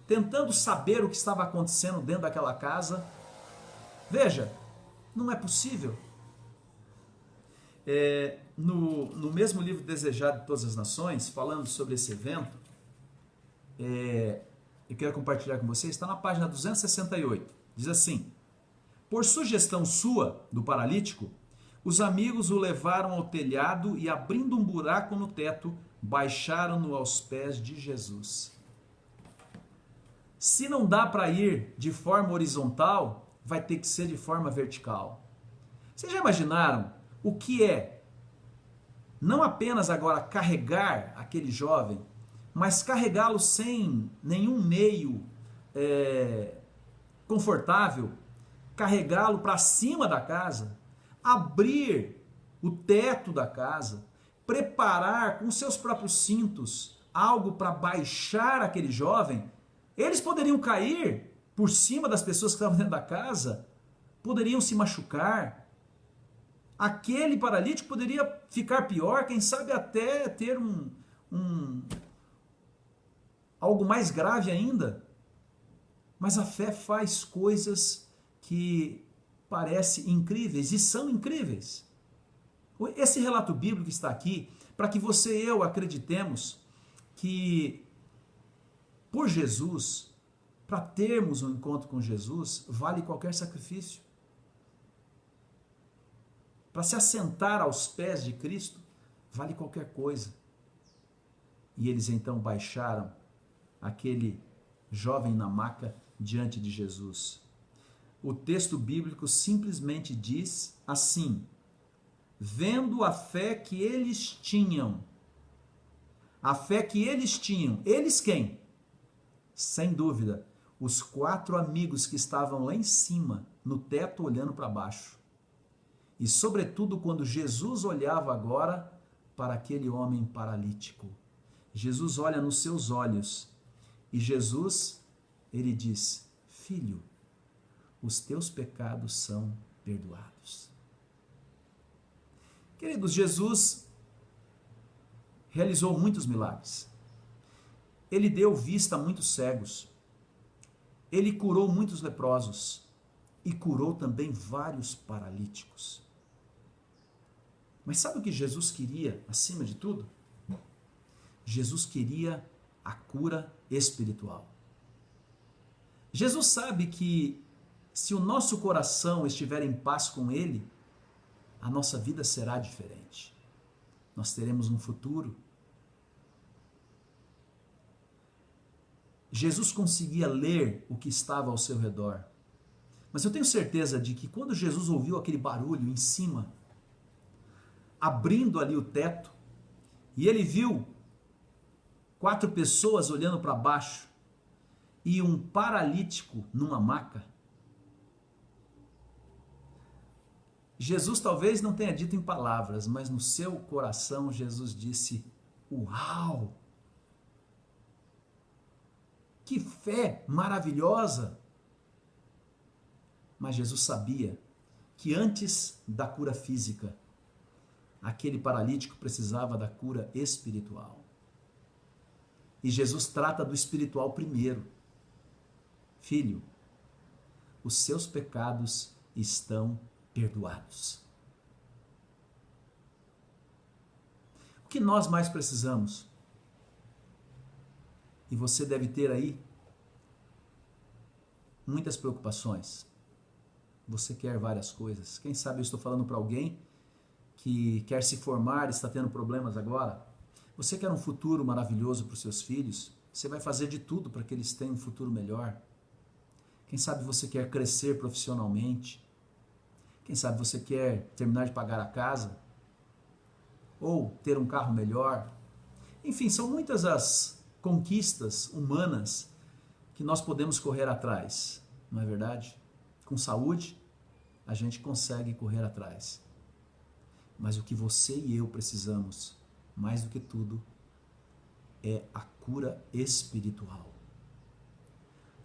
tentando saber o que estava acontecendo dentro daquela casa. Veja, não é possível. No mesmo livro Desejado de Todas as Nações, falando sobre esse evento, eu quero compartilhar com vocês, está na página 268. Diz assim: por sugestão sua, do paralítico, os amigos o levaram ao telhado e, abrindo um buraco no teto, baixaram-no aos pés de Jesus. Se não dá para ir de forma horizontal, vai ter que ser de forma vertical. Vocês já imaginaram o que é não apenas agora carregar aquele jovem, mas carregá-lo sem nenhum meio confortável, carregá-lo para cima da casa, abrir o teto da casa, preparar com seus próprios cintos algo para baixar aquele jovem? Eles poderiam cair por cima das pessoas que estavam dentro da casa, poderiam se machucar. Aquele paralítico poderia ficar pior, quem sabe até ter algo mais grave ainda. Mas a fé faz coisas que parecem incríveis e são incríveis. Esse relato bíblico está aqui para que você e eu acreditemos que por Jesus, para termos um encontro com Jesus, vale qualquer sacrifício. Para se assentar aos pés de Cristo, vale qualquer coisa. E eles então baixaram aquele jovem na maca diante de Jesus. O texto bíblico simplesmente diz assim: vendo a fé que eles tinham. A fé que eles tinham. Eles quem? Sem dúvida, os 4 amigos que estavam lá em cima, no teto, olhando para baixo. E sobretudo quando Jesus olhava agora para aquele homem paralítico. Jesus olha nos seus olhos e Jesus, ele diz: filho, os teus pecados são perdoados. Queridos, Jesus realizou muitos milagres. Ele deu vista a muitos cegos. Ele curou muitos leprosos e curou também vários paralíticos. Mas sabe o que Jesus queria acima de tudo? Jesus queria a cura espiritual. Jesus sabe que se o nosso coração estiver em paz com Ele, a nossa vida será diferente. Nós teremos um futuro. Jesus conseguia ler o que estava ao seu redor. Mas eu tenho certeza de que quando Jesus ouviu aquele barulho em cima, abrindo ali o teto, e ele viu 4 pessoas olhando para baixo e um paralítico numa maca, Jesus talvez não tenha dito em palavras, mas no seu coração Jesus disse: uau! Que fé maravilhosa! Mas Jesus sabia que antes da cura física, aquele paralítico precisava da cura espiritual. E Jesus trata do espiritual primeiro. Filho, os seus pecados estão perdoados. O que nós mais precisamos? E você deve ter aí muitas preocupações. Você quer várias coisas. Quem sabe eu estou falando para alguém que quer se formar e está tendo problemas agora. Você quer um futuro maravilhoso para os seus filhos. Você vai fazer de tudo para que eles tenham um futuro melhor. Quem sabe você quer crescer profissionalmente. Quem sabe você quer terminar de pagar a casa. Ou ter um carro melhor. Enfim, são muitas as conquistas humanas que nós podemos correr atrás. Não é verdade? Com saúde, a gente consegue correr atrás. Mas o que você e eu precisamos, mais do que tudo, é a cura espiritual.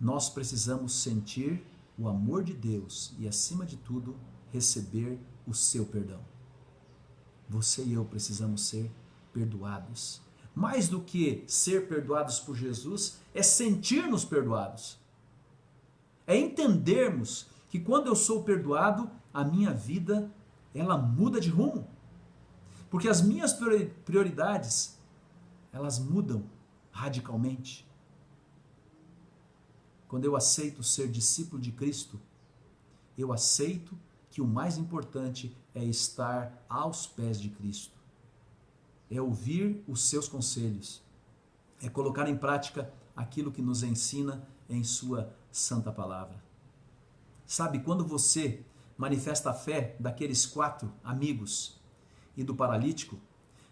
Nós precisamos sentir o amor de Deus e, acima de tudo, receber o seu perdão. Você e eu precisamos ser perdoados. Mais do que ser perdoados por Jesus, é sentir-nos perdoados. É entendermos que quando eu sou perdoado, a minha vida, ela muda de rumo. Porque as minhas prioridades, elas mudam radicalmente. Quando eu aceito ser discípulo de Cristo, eu aceito que o mais importante é estar aos pés de Cristo. É ouvir os seus conselhos. É colocar em prática aquilo que nos ensina em sua santa palavra. Sabe, quando você manifesta a fé daqueles 4 amigos e do paralítico,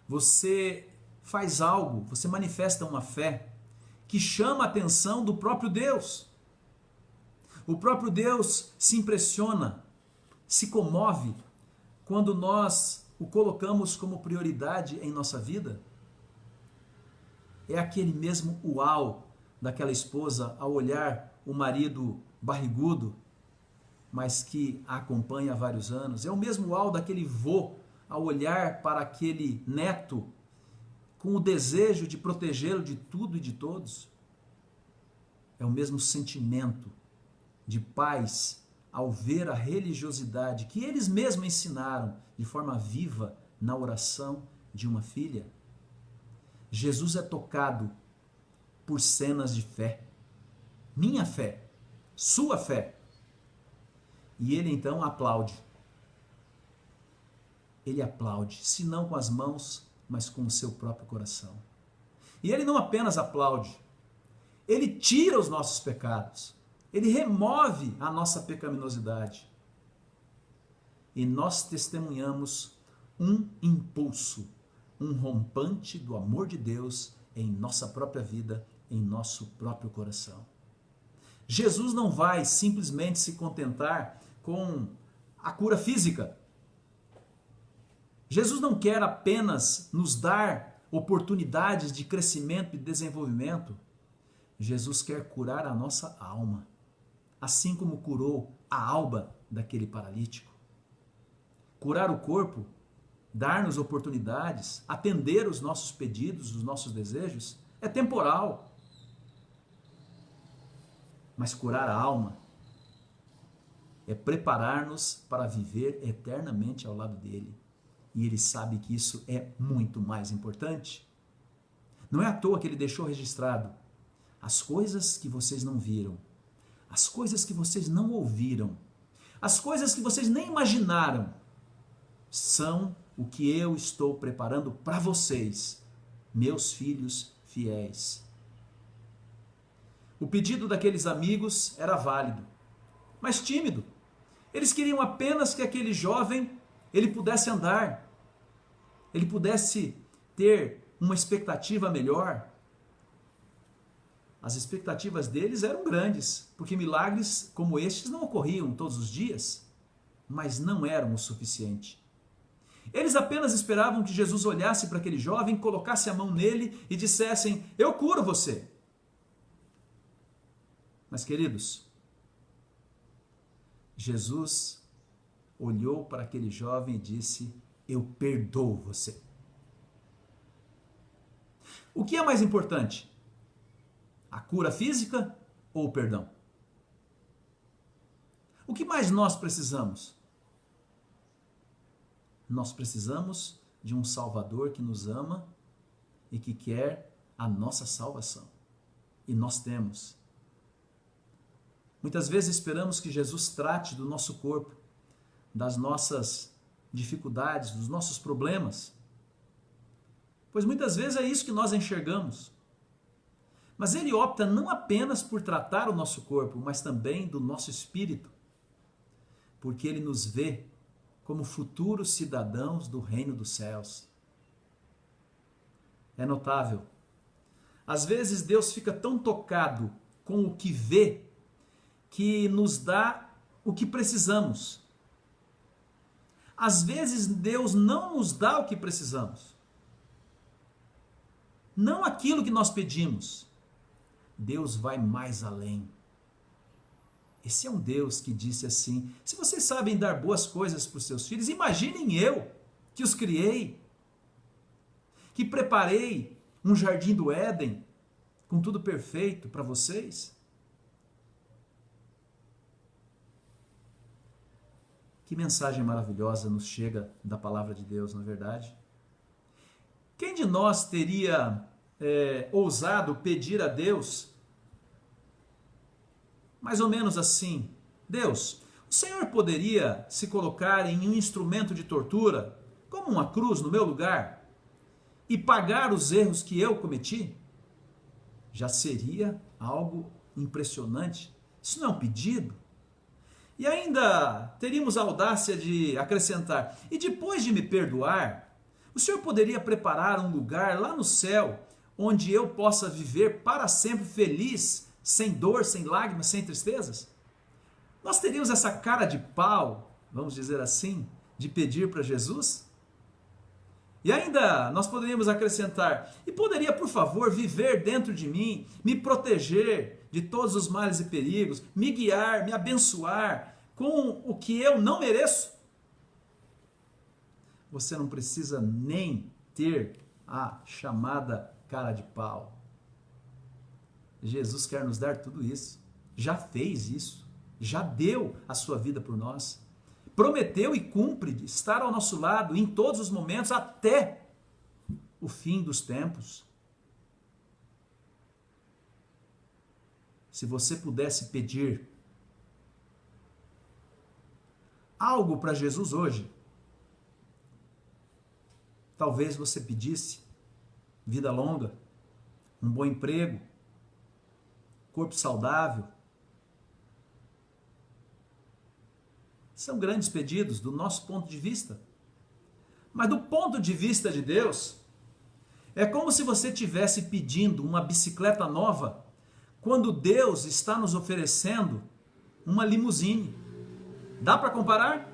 você faz algo, você manifesta uma fé que chama a atenção do próprio Deus. O próprio Deus se impressiona, se comove quando nós o colocamos como prioridade em nossa vida. É aquele mesmo uau daquela esposa ao olhar o marido barrigudo, mas que a acompanha há vários anos. É o mesmo uau daquele vô ao olhar para aquele neto com o desejo de protegê-lo de tudo e de todos. É o mesmo sentimento de pais ao ver a religiosidade que eles mesmos ensinaram de forma viva na oração de uma filha. Jesus é tocado por cenas de fé. Minha fé, sua fé. E ele então aplaude. Ele aplaude, se não com as mãos, mas com o seu próprio coração. E ele não apenas aplaude, ele tira os nossos pecados. Ele remove a nossa pecaminosidade. E nós testemunhamos um impulso, um rompante do amor de Deus em nossa própria vida, em nosso próprio coração. Jesus não vai simplesmente se contentar com a cura física. Jesus não quer apenas nos dar oportunidades de crescimento e desenvolvimento. Jesus quer curar a nossa alma, assim como curou a alma daquele paralítico. Curar o corpo, dar-nos oportunidades, atender os nossos pedidos, os nossos desejos, é temporal. Mas curar a alma é preparar-nos para viver eternamente ao lado dele. E ele sabe que isso é muito mais importante. Não é à toa que ele deixou registrado: as coisas que vocês não viram, as coisas que vocês não ouviram, as coisas que vocês nem imaginaram, são o que eu estou preparando para vocês, meus filhos fiéis. O pedido daqueles amigos era válido, mas tímido. Eles queriam apenas que aquele jovem ele pudesse andar, ele pudesse ter uma expectativa melhor. As expectativas deles eram grandes, porque milagres como estes não ocorriam todos os dias, mas não eram o suficiente. Eles apenas esperavam que Jesus olhasse para aquele jovem, colocasse a mão nele e dissessem: eu curo você. Mas, queridos, Jesus olhou para aquele jovem e disse: eu perdoo você. O que é mais importante? A cura física ou o perdão? O que mais nós precisamos? Nós precisamos de um Salvador que nos ama e que quer a nossa salvação. E nós temos. Muitas vezes esperamos que Jesus trate do nosso corpo, das nossas dificuldades, dos nossos problemas, pois muitas vezes é isso que nós enxergamos. Mas ele opta não apenas por tratar o nosso corpo, mas também do nosso espírito, porque ele nos vê como futuros cidadãos do reino dos céus. É notável. Às vezes Deus fica tão tocado com o que vê, que nos dá o que precisamos. Às vezes Deus não nos dá o que precisamos. Não aquilo que nós pedimos. Deus vai mais além. Esse é um Deus que disse assim: se vocês sabem dar boas coisas para os seus filhos, imaginem eu, que os criei, que preparei um jardim do Éden, com tudo perfeito para vocês. Que mensagem maravilhosa nos chega da palavra de Deus, não é verdade? Quem de nós teria ousado pedir a Deus, mais ou menos assim: Deus, o Senhor poderia se colocar em um instrumento de tortura, como uma cruz no meu lugar, e pagar os erros que eu cometi? Já seria algo impressionante. Isso não é um pedido? E ainda teríamos a audácia de acrescentar: e depois de me perdoar, o Senhor poderia preparar um lugar lá no céu, onde eu possa viver para sempre feliz, sem dor, sem lágrimas, sem tristezas? Nós teríamos essa cara de pau, vamos dizer assim, de pedir para Jesus? E ainda nós poderíamos acrescentar: e poderia, por favor, viver dentro de mim, me proteger de todos os males e perigos, me guiar, me abençoar com o que eu não mereço? Você não precisa nem ter a chamada cara de pau. Jesus quer nos dar tudo isso. Já fez isso. Já deu a sua vida por nós. Prometeu e cumpre de estar ao nosso lado em todos os momentos até o fim dos tempos. Se você pudesse pedir algo para Jesus hoje, talvez você pedisse vida longa, um bom emprego, corpo saudável. São grandes pedidos do nosso ponto de vista. Mas do ponto de vista de Deus, é como se você estivesse pedindo uma bicicleta nova, quando Deus está nos oferecendo uma limusine. Dá para comparar?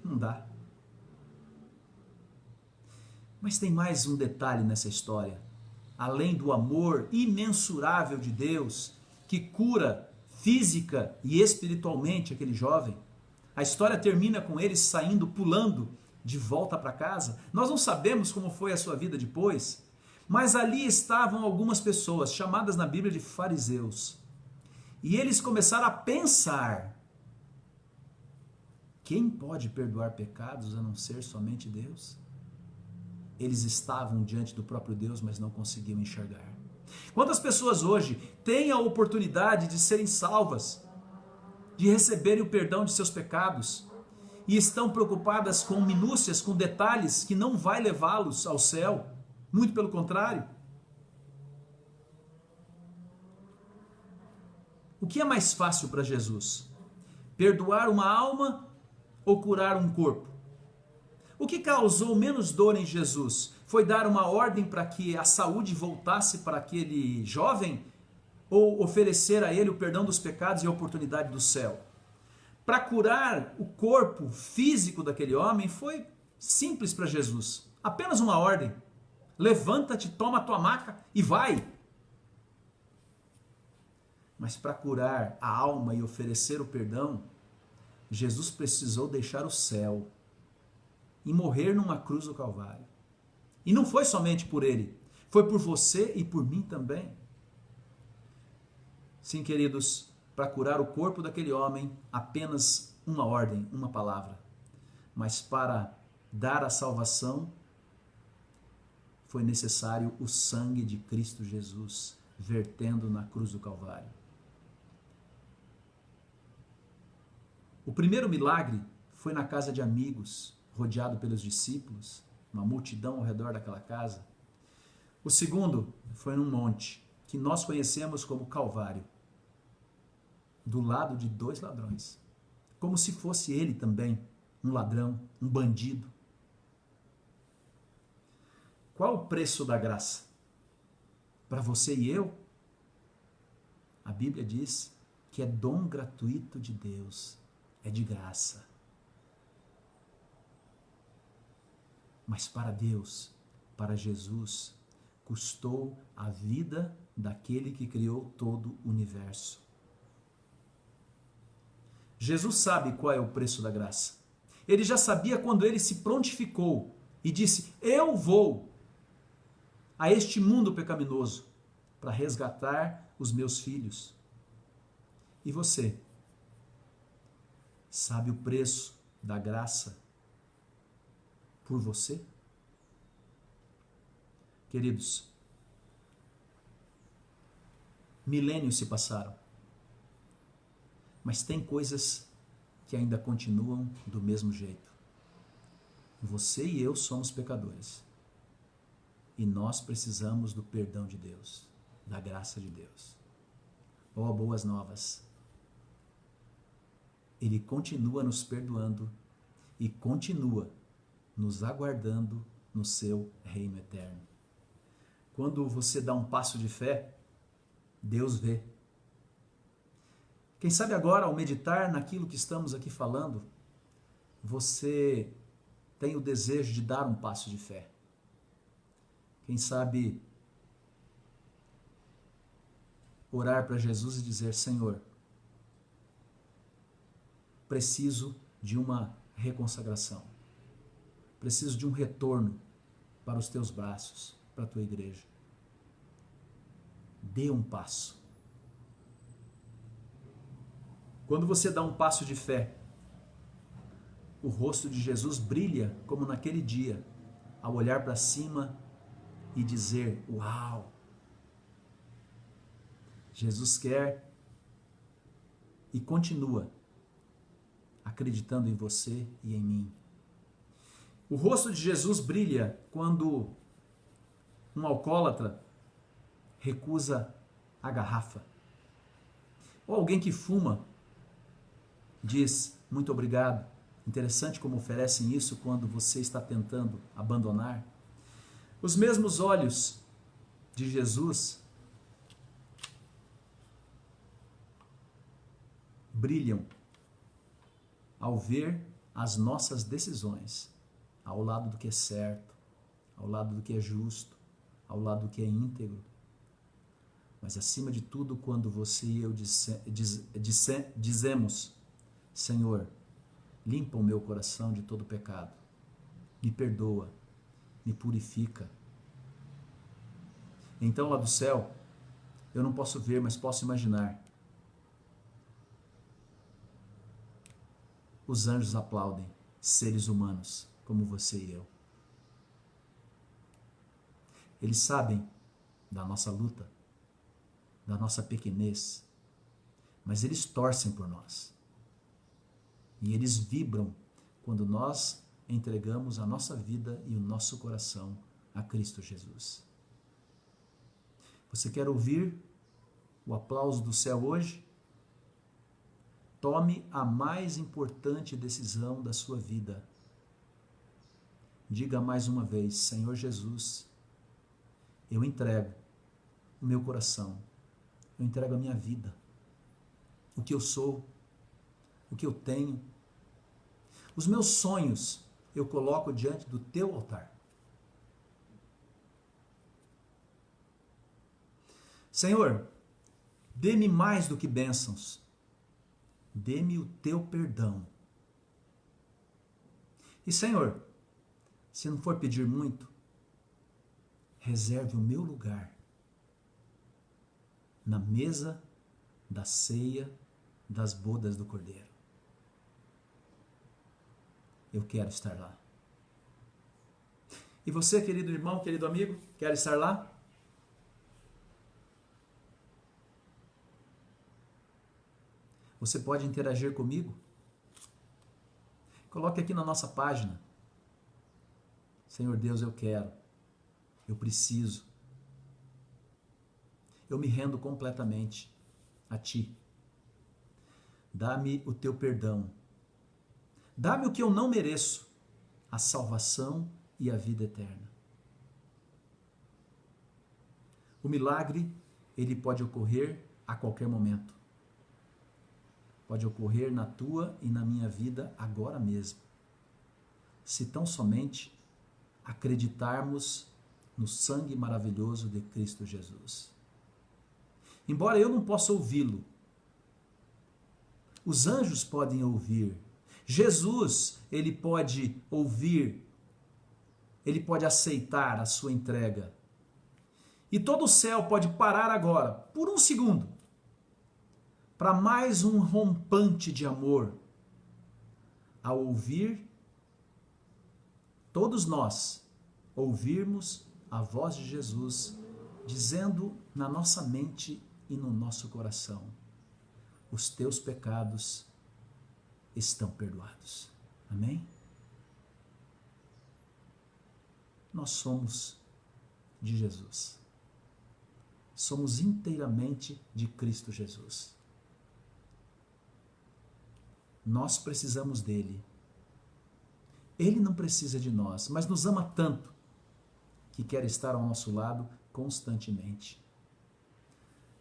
Não dá. Mas tem mais um detalhe nessa história. Além do amor imensurável de Deus, que cura física e espiritualmente aquele jovem, a história termina com ele saindo, pulando de volta para casa. Nós não sabemos como foi a sua vida depois, mas ali estavam algumas pessoas, chamadas na Bíblia de fariseus. E eles começaram a pensar: quem pode perdoar pecados a não ser somente Deus? Eles estavam diante do próprio Deus, mas não conseguiam enxergar. Quantas pessoas hoje têm a oportunidade de serem salvas, de receberem o perdão de seus pecados, e estão preocupadas com minúcias, com detalhes que não vai levá-los ao céu? Muito pelo contrário. O que é mais fácil para Jesus? Perdoar uma alma ou curar um corpo? O que causou menos dor em Jesus? Foi dar uma ordem para que a saúde voltasse para aquele jovem? Ou oferecer a ele o perdão dos pecados e a oportunidade do céu? Para curar o corpo físico daquele homem foi simples para Jesus. Apenas uma ordem: levanta-te, toma a tua maca e vai. Mas para curar a alma e oferecer o perdão, Jesus precisou deixar o céu e morrer numa cruz do Calvário. E não foi somente por ele, foi por você e por mim também. Sim, queridos, para curar o corpo daquele homem, apenas uma ordem, uma palavra. Mas para dar a salvação, foi necessário o sangue de Cristo Jesus vertendo na cruz do Calvário. O primeiro milagre foi na casa de amigos, rodeado pelos discípulos, uma multidão ao redor daquela casa. O segundo foi num monte, que nós conhecemos como Calvário, do lado de 2 ladrões, como se fosse ele também um ladrão, um bandido. Qual o preço da graça? Para você e eu, a Bíblia diz que é dom gratuito de Deus, é de graça. Mas para Deus, para Jesus, custou a vida daquele que criou todo o universo. Jesus sabe qual é o preço da graça. Ele já sabia quando ele se prontificou e disse: eu vou a este mundo pecaminoso para resgatar os meus filhos. E você sabe o preço da graça por você? Queridos, milênios se passaram, mas tem coisas que ainda continuam do mesmo jeito. Você e eu somos pecadores. E nós precisamos do perdão de Deus, da graça de Deus. Oh, boas novas! Ele continua nos perdoando e continua nos aguardando no seu reino eterno. Quando você dá um passo de fé, Deus vê. Quem sabe agora, ao meditar naquilo que estamos aqui falando, você tem o desejo de dar um passo de fé. Quem sabe orar para Jesus e dizer: Senhor, preciso de uma reconsagração. Preciso de um retorno para os teus braços, para a tua igreja. Dê um passo. Quando você dá um passo de fé, o rosto de Jesus brilha como naquele dia, ao olhar para cima e dizer: uau! Jesus quer e continua acreditando em você e em mim. O rosto de Jesus brilha quando um alcoólatra recusa a garrafa. Ou alguém que fuma diz: muito obrigado. Interessante como oferecem isso quando você está tentando abandonar. Os mesmos olhos de Jesus brilham ao ver as nossas decisões, ao lado do que é certo, ao lado do que é justo, ao lado do que é íntegro. Mas acima de tudo, quando você e eu dizemos: Senhor, limpa o meu coração de todo pecado, me perdoa, me purifica. Então lá do céu, eu não posso ver, mas posso imaginar. Os anjos aplaudem seres humanos como você e eu. Eles sabem da nossa luta, da nossa pequenez, mas eles torcem por nós. E eles vibram quando nós entregamos a nossa vida e o nosso coração a Cristo Jesus. Você quer ouvir o aplauso do céu hoje? Tome a mais importante decisão da sua vida. Diga mais uma vez: Senhor Jesus, eu entrego o meu coração, eu entrego a minha vida, o que eu sou, o que eu tenho, os meus sonhos eu coloco diante do teu altar. Senhor, dê-me mais do que bênçãos, dê-me o teu perdão. E Senhor, se não for pedir muito, reserve o meu lugar na mesa da ceia das bodas do Cordeiro. Eu quero estar lá. E você, querido irmão, querido amigo, quer estar lá? Você pode interagir comigo? Coloque aqui na nossa página. Senhor Deus, eu quero. Eu preciso. Eu me rendo completamente a Ti. Dá-me o Teu perdão. Dá-me o que eu não mereço, a salvação e a vida eterna. O milagre, ele pode ocorrer a qualquer momento. Pode ocorrer na tua e na minha vida agora mesmo. Se tão somente acreditarmos no sangue maravilhoso de Cristo Jesus. Embora eu não possa ouvi-lo, os anjos podem ouvir. Jesus, ele pode ouvir, ele pode aceitar a sua entrega. E todo o céu pode parar agora, por um segundo, para mais um rompante de amor, ao ouvir, todos nós, ouvirmos a voz de Jesus, dizendo na nossa mente e no nosso coração: os teus pecados estão perdoados. Amém? Nós somos de Jesus. Somos inteiramente de Cristo Jesus. Nós precisamos dele. Ele não precisa de nós, mas nos ama tanto que quer estar ao nosso lado constantemente.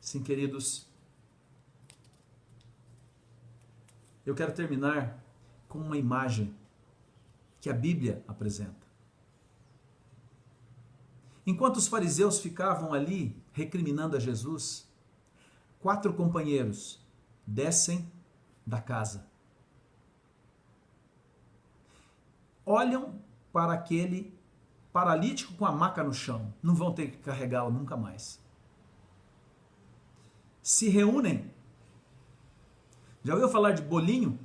Sim, queridos, eu quero terminar com uma imagem que a Bíblia apresenta. Enquanto os fariseus ficavam ali recriminando a Jesus, 4 companheiros descem da casa. Olham para aquele paralítico com a maca no chão. Não vão ter que carregá-lo nunca mais. Se reúnem. Já ouviu falar de bolinho?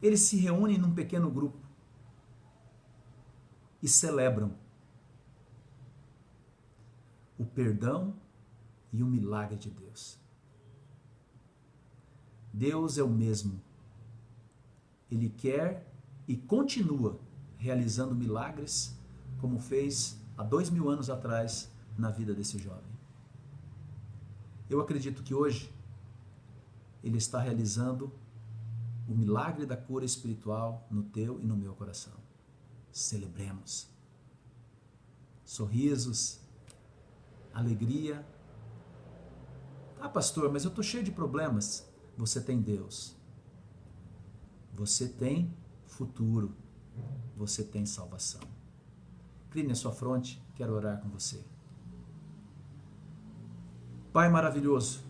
Eles se reúnem num pequeno grupo e celebram o perdão e o milagre de Deus. Deus é o mesmo. Ele quer e continua realizando milagres como fez há 2000 anos atrás na vida desse jovem. Eu acredito que hoje ele está realizando o milagre da cura espiritual no teu e no meu coração. Celebremos. Sorrisos, alegria. Ah, pastor, mas eu estou cheio de problemas. Você tem Deus. Você tem futuro. Você tem salvação. Incline a sua fronte, quero orar com você. Pai maravilhoso,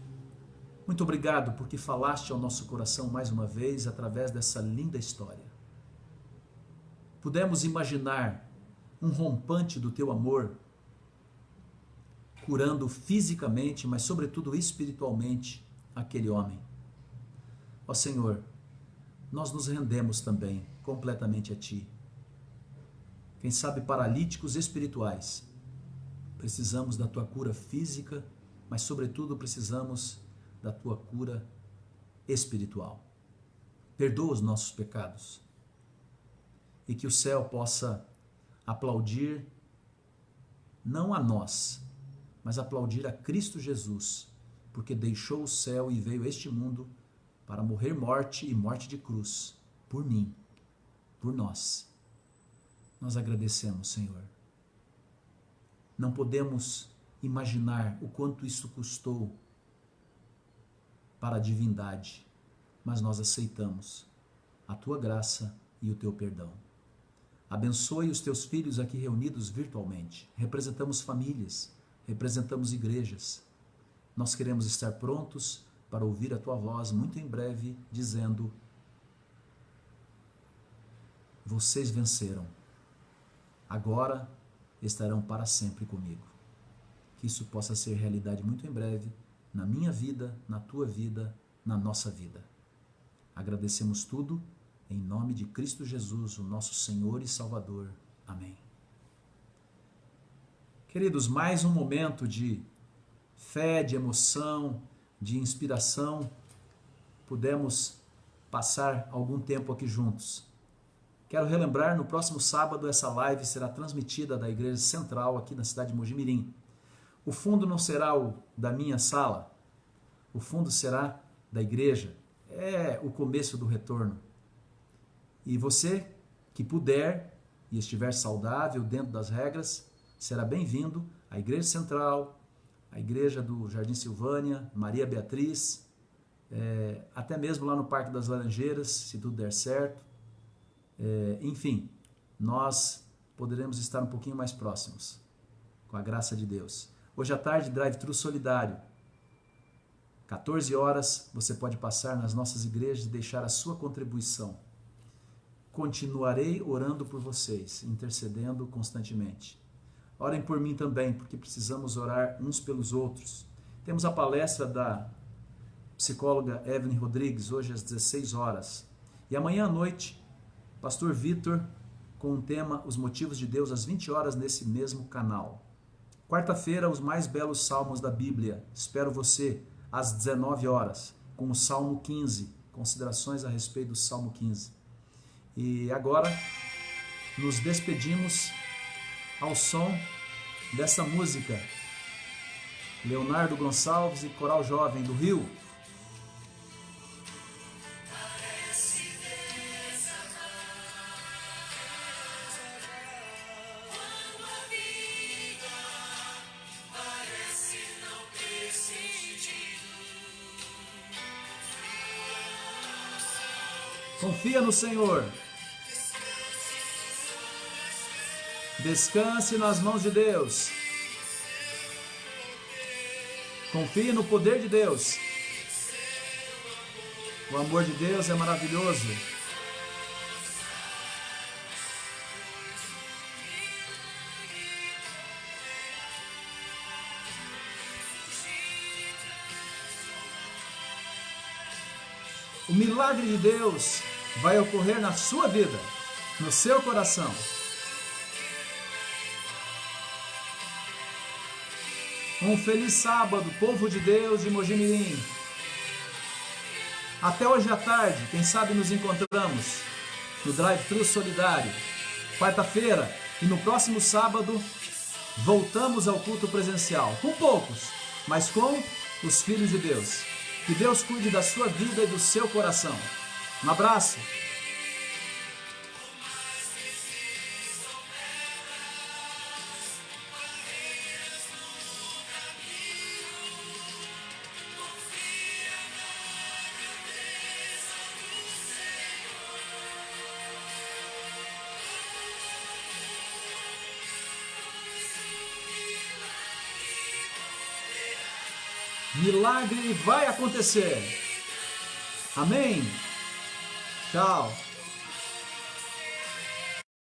muito obrigado porque falaste ao nosso coração mais uma vez através dessa linda história. Pudemos imaginar um rompante do teu amor, curando fisicamente, mas sobretudo espiritualmente, aquele homem. Ó Senhor, nós nos rendemos também completamente a Ti. Quem sabe paralíticos espirituais, precisamos da Tua cura física, mas sobretudo precisamos da Tua cura espiritual. Perdoa os nossos pecados e que o céu possa aplaudir não a nós, mas aplaudir a Cristo Jesus, porque deixou o céu e veio a este mundo para morrer morte e morte de cruz, por mim, por nós. Nós agradecemos, Senhor. Não podemos imaginar o quanto isso custou para a divindade, mas nós aceitamos a Tua graça e o Teu perdão. Abençoe os Teus filhos aqui reunidos virtualmente. Representamos famílias, representamos igrejas. Nós queremos estar prontos para ouvir a Tua voz muito em breve, dizendo: vocês venceram. Agora estarão para sempre comigo. Que isso possa ser realidade muito em breve, na minha vida, na tua vida, na nossa vida. Agradecemos tudo, em nome de Cristo Jesus, o nosso Senhor e Salvador. Amém. Queridos, mais um momento de fé, de emoção, de inspiração. Pudemos passar algum tempo aqui juntos. Quero relembrar, no próximo sábado essa live será transmitida da Igreja Central aqui na cidade de Mojimirim. O fundo não será o da minha sala, o fundo será da igreja. É o começo do retorno. E você que puder e estiver saudável dentro das regras, será bem-vindo à Igreja Central, à Igreja do Jardim Silvânia, Maria Beatriz, até mesmo lá no Parque das Laranjeiras, se tudo der certo. Enfim, nós poderemos estar um pouquinho mais próximos, com a graça de Deus. Hoje à tarde, drive-thru solidário. 14 horas, você pode passar nas nossas igrejas e deixar a sua contribuição. Continuarei orando por vocês, intercedendo constantemente. Orem por mim também, porque precisamos orar uns pelos outros. Temos a palestra da psicóloga Evelyn Rodrigues, hoje às 16 horas. E amanhã à noite, Pastor Vitor, com o tema Os Motivos de Deus, às 20 horas, nesse mesmo canal. Quarta-feira, os mais belos salmos da Bíblia. Espero você às 19 horas, com o Salmo 15, considerações a respeito do Salmo 15. E agora, nos despedimos ao som dessa música. Leonardo Gonçalves e Coral Jovem do Rio. Confia no Senhor. Descanse nas mãos de Deus. Confie no poder de Deus. O amor de Deus é maravilhoso. O milagre de Deus vai ocorrer na sua vida, no seu coração. Um feliz sábado, povo de Deus de Mojimirim. Até hoje à tarde, quem sabe nos encontramos no drive-thru solidário. Quarta-feira e no próximo sábado, voltamos ao culto presencial. Com poucos, mas com os filhos de Deus. Que Deus cuide da sua vida e do seu coração. Um abraço. Milagre vai acontecer. Amém? Tchau.